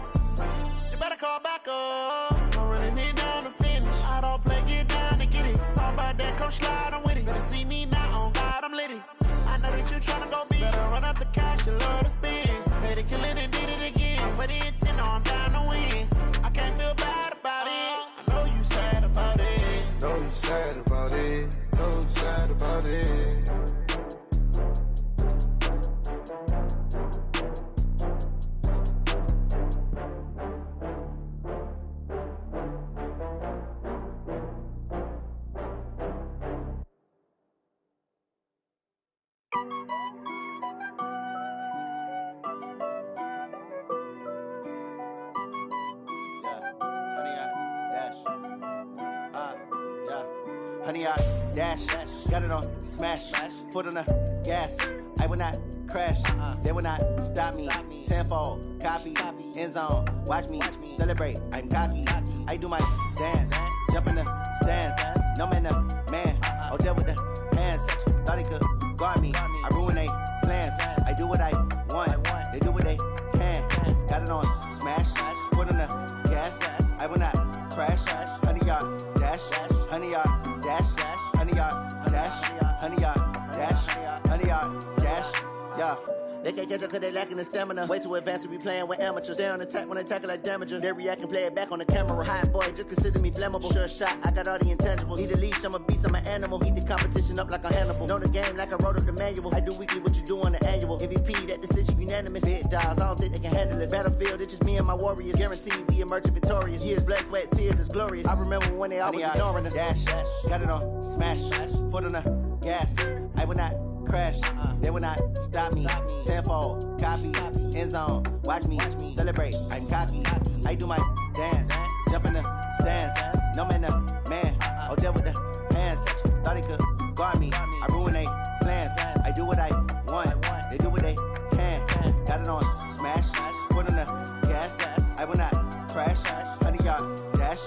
You better call back up. I'm running it down to finish. I don't play, get down to get it. Talk about that, come slide, I'm with it. Better see me now, on God, I'm litty. I know that you tryna go big. Better run up the cash, you love to spend. Better kill it and did it again. I'm with the intent, no, I'm down to win. I can't feel bad about it. I know you sad about it. Know you sad about it. Know you sad about it. Honey, I dash, got it on smash, foot on the gas. I will not crash, they will not stop me. Tenfold, copy, end zone, watch me celebrate. I'm cocky, I do my dance, jump in the stands. No man, man, oh there with the hands. Thought he could guard me, I ruin they plans. I do what I want, they do what they can. Got it on smash, foot on the gas. I will not crash, honey, y'all dash, honey, y'all dash, honey, y'all dash, honey, y'all dash, honey, y'all dash, yeah. They can't catch up cause they lacking the stamina. Way too advanced to be playing with amateurs. Stay on attack when they tackle like damager. They react and play it back on the camera. Hot boy, just consider me flammable. Sure shot, I got all the intangibles. Need a leash, I'm a beast, I'm an animal. Eat the competition up like a Hannibal. Know the game like I wrote up the manual. I do weekly what you do on the annual. MVP, that decision unanimous. Big dials, I don't think they can handle it. Battlefield, it's just me and my warriors. Guaranteed we emerging victorious. Years, blood, sweat, tears, it's glorious. I remember when they always ignoring us. Dash, got it on smash, foot on the gas. I will not crash, they will not stop me. Tenfold, copy, end zone, watch me celebrate. I'm cocky, I do my dance, jump in the stands. No man, man, oh there with the hands. Thought he could guard me, I ruin they plans. I do what I want, they do what they can. Got it on smash, foot on the gas. I will not crash, honey, y'all dash,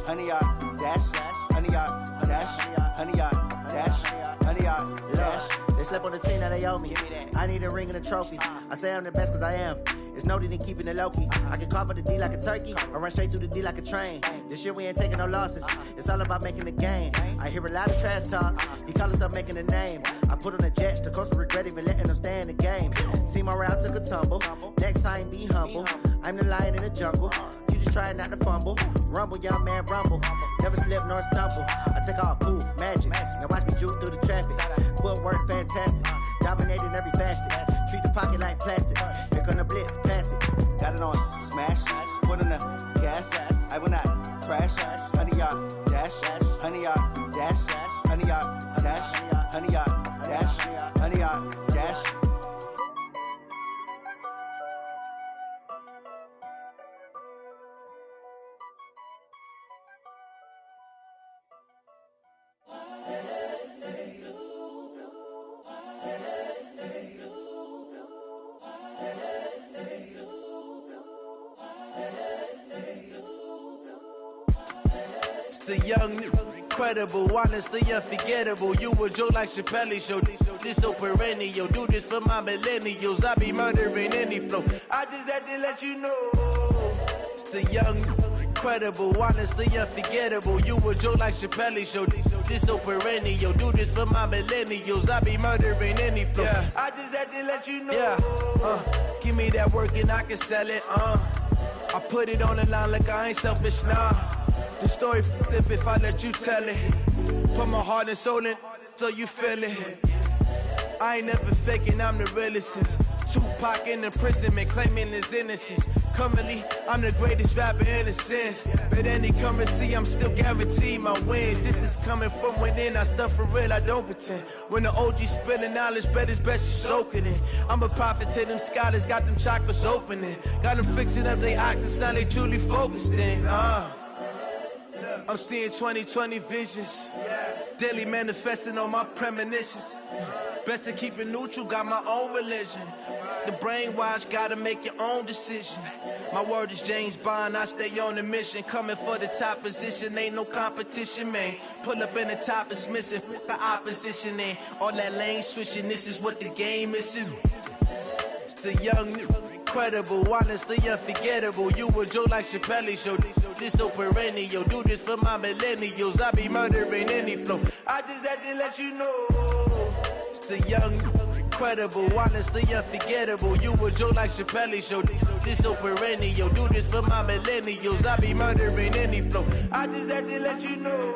honey, y'all dash, honey, y'all dash, honey, y'all dash, honey, y'all dash. They slept on the team, now they owe me. I need a ring and a trophy. I say I'm the best cause I am. It's no need in keeping it low-key. I can carve for the D like a turkey, or run straight through the D like a train. This year we ain't taking no losses. It's all about making the game. I hear a lot of trash talk. He call himself making a name. I put on the jets, the coach will regret even letting them stay in the game. Team morale took a tumble. Next time be humble. I'm the lion in the jungle. You just trying not to fumble. Rumble, young man, rumble. Never slip nor stumble. I take off, poof, magic. Now watch me juke through the traffic. Footwork fantastic. Dominating every facet. Treat the pocket like plastic. Here come the blitz, pass it. Got it on smash. Foot on the gas. I will not crash. Honey, y'all dash. Honey, y'all dash. Honey, y'all dash. Honey, y'all dash. Honey, y'all dash. The young, incredible, honestly unforgettable. You a joke like Chappelle Show. This so perennial. Do this for my millennials. I be murdering any flow. I just had to let you know. It's the young, incredible, honestly unforgettable. You a joke like Chappelle Show. This so perennial. Do this for my millennials. I be murdering any flow. Yeah. I just had to let you know. Yeah. Give me that work and I can sell it. I put it on the line like I ain't selfish, nah. The story flip if I let you tell it. Put my heart and soul in so you feel it. I ain't never faking, I'm the realest since Tupac in imprisonment, claiming his innocence. Currently, I'm the greatest rapper in a sense. But any currency, I'm still guaranteed my wins. This is coming from within, I stuff for real, I don't pretend. When the OG spilling knowledge, bet it's best you soak it in. I'm a prophet to them scholars, got them chakras opening. Got them fixing up their octaves, now they truly focused in. I'm seeing 2020 visions. Daily manifesting on my premonitions. Best to keep it neutral, got my own religion. The brainwash, gotta make your own decision. My word is James Bond, I stay on the mission. Coming for the top position, ain't no competition, man. Pull up in the top, it's missing, the opposition, ain't all that lane switching, this is what the game is. It's the young, incredible, honestly unforgettable. You a joke like Chappelle Show. This so perennial. Do this for my millennials. I be murdering any flow. I just had to let you know. It's the young, incredible, honestly unforgettable. You a joke like Chappelle Show. This so perennial. Do this for my millennials. I be murdering any flow. I just had to let you know.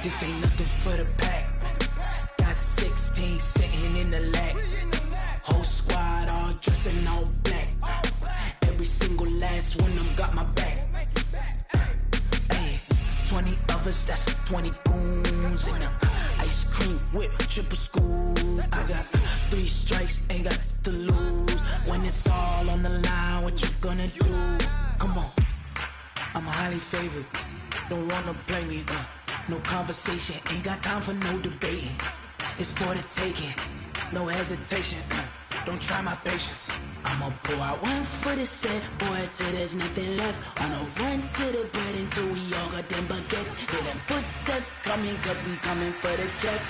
This ain't nothing for the pack. Got 16 sitting in the lag. Whole squad all dressing all black. Every single last one of them got my back. Hey, 20 of us, that's 20 goons in them. Ice cream whip, triple school. I got 3 strikes, ain't got to lose. When it's all on the line, what you gonna do? Come on, I'm highly favored. Don't wanna play me, no conversation, ain't got time for no debating. It's for the taking, no hesitation. Don't try my patience. I'ma pour out one for the set, boy, till there's nothing left. On a run to the bread until we all got them baguettes. Hear them footsteps coming, cause we coming for the check.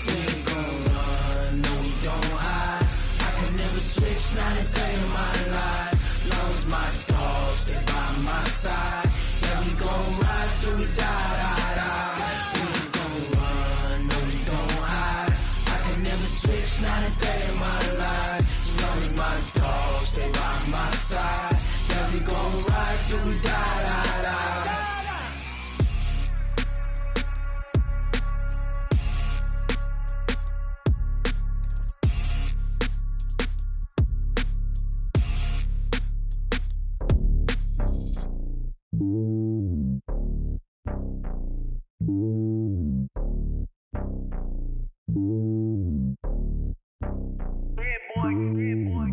We ain't gon' run, no we don't hide. I could never switch, not a day in my life. Long as my dogs, they by my side. Yeah, we gon' ride till we die. We ain't gon' run, no we don't hide. I can never switch, not a day in my life. As long as my dogs, they by my side. Yeah, we gon' ride till we die.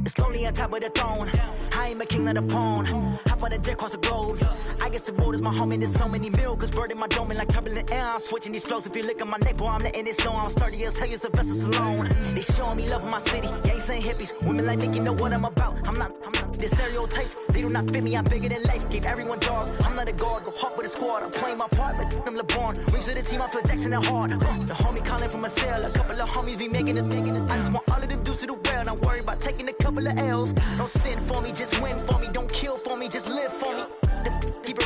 It's lonely on top of the throne. I ain't a king of the pawn. Hop on a jet across the globe. I guess the road is my home and there's so many miracles burning my dome and like turbulent air. I'm switching these flows. If you look at my neck, boy, I'm letting it slow. I'm sturdy as hell, it's a vessel alone. They showing me love in my city. Gangs and hippies. Women like Nick, you know what I'm about. I'm not the stereotypes. They do not fit me. I'm bigger than life. Gave everyone jobs. I'm not a guard. Go hard with a squad. I'm playing my part, but I'm LeBron. Rings to the team. I feel Jackson and hard. The homie calling from a cell. A couple of homies be making it. I just want all of them dudes to the well. Not worry about taking a couple of L's. Don't sin for me, just win for me. Don't kill for me, just live for me. Keep it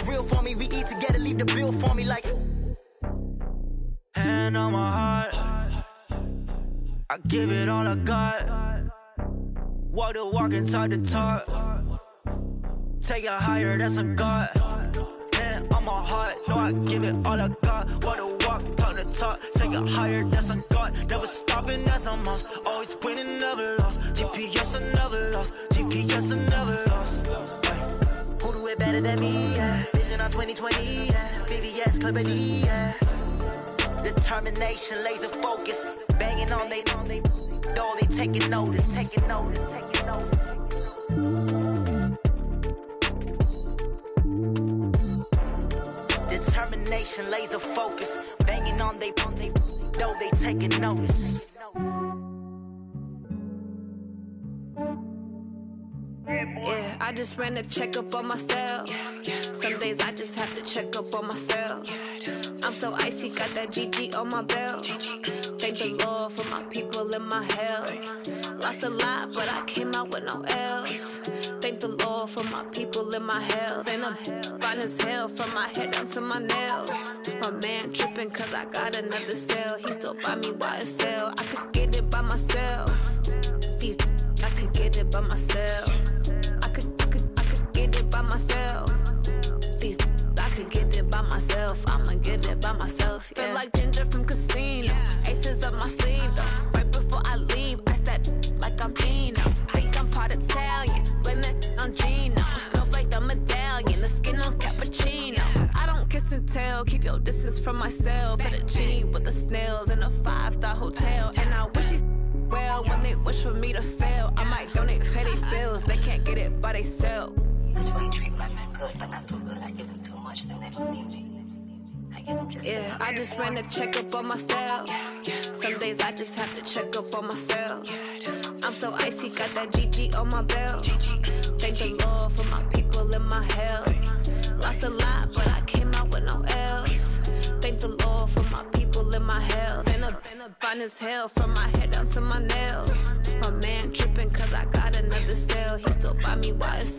I give it all I got. Walk the walk and talk the talk. Take it higher, that's a God. Man, on my heart, no, I give it all I got. Walk the walk, talk the talk. Take it higher, that's a God. Never stopping, that's a must. Always winning, never lost. GPS, I never lost. GPS, I never lost. Who do it better than me? Yeah. Vision on 2020. Yeah. VVS, Clarity. Yeah. Determination, laser focus. Banging on they door, they taking notice. Taking notice. Taking notice. Determination, laser focus. Banging on they door, they taking notice. Yeah, I just ran a checkup on myself. Some days I just have to check up on myself. I'm so icy, got that GG on my belt. Thank the Lord for my people and my health. Lost a lot, but I came out with no else. Thank the Lord for my people and my health. And I'm fine as hell from my head down to my nails. My man tripping cause I got another cell. He still buy me YSL. I could get it by myself. These I could get it by myself. I could get it by myself. These I could get it by myself. I'ma get it by myself. Yeah. Feel like Ginger from Casino. Aces up my sleeve though. Right before I leave, I said like I'm Dino. Think I'm part Italian. Blame it on Gino. Snowflake the medallion. The skin on cappuccino. I don't kiss and tell. Keep your distance from myself. At a genie with the snails in a 5-star hotel. And I wish he well when they wish for me to fail. I might donate petty bills. They can't get it by themselves. That's why you treat my men good, but not too good. I give them too much, then they don't need me. I give them just yeah, I just ran a checkup on myself. Some days I just have to check up on myself. I'm so icy, got that GG on my belt. Thank the Lord for my people and my health. Lost a lot, but I came out with no else. Thank the Lord for my people and my health. And I'm fine as hell from my head down to my nails. My man tripping cause I got another cell. He still buy me YSL.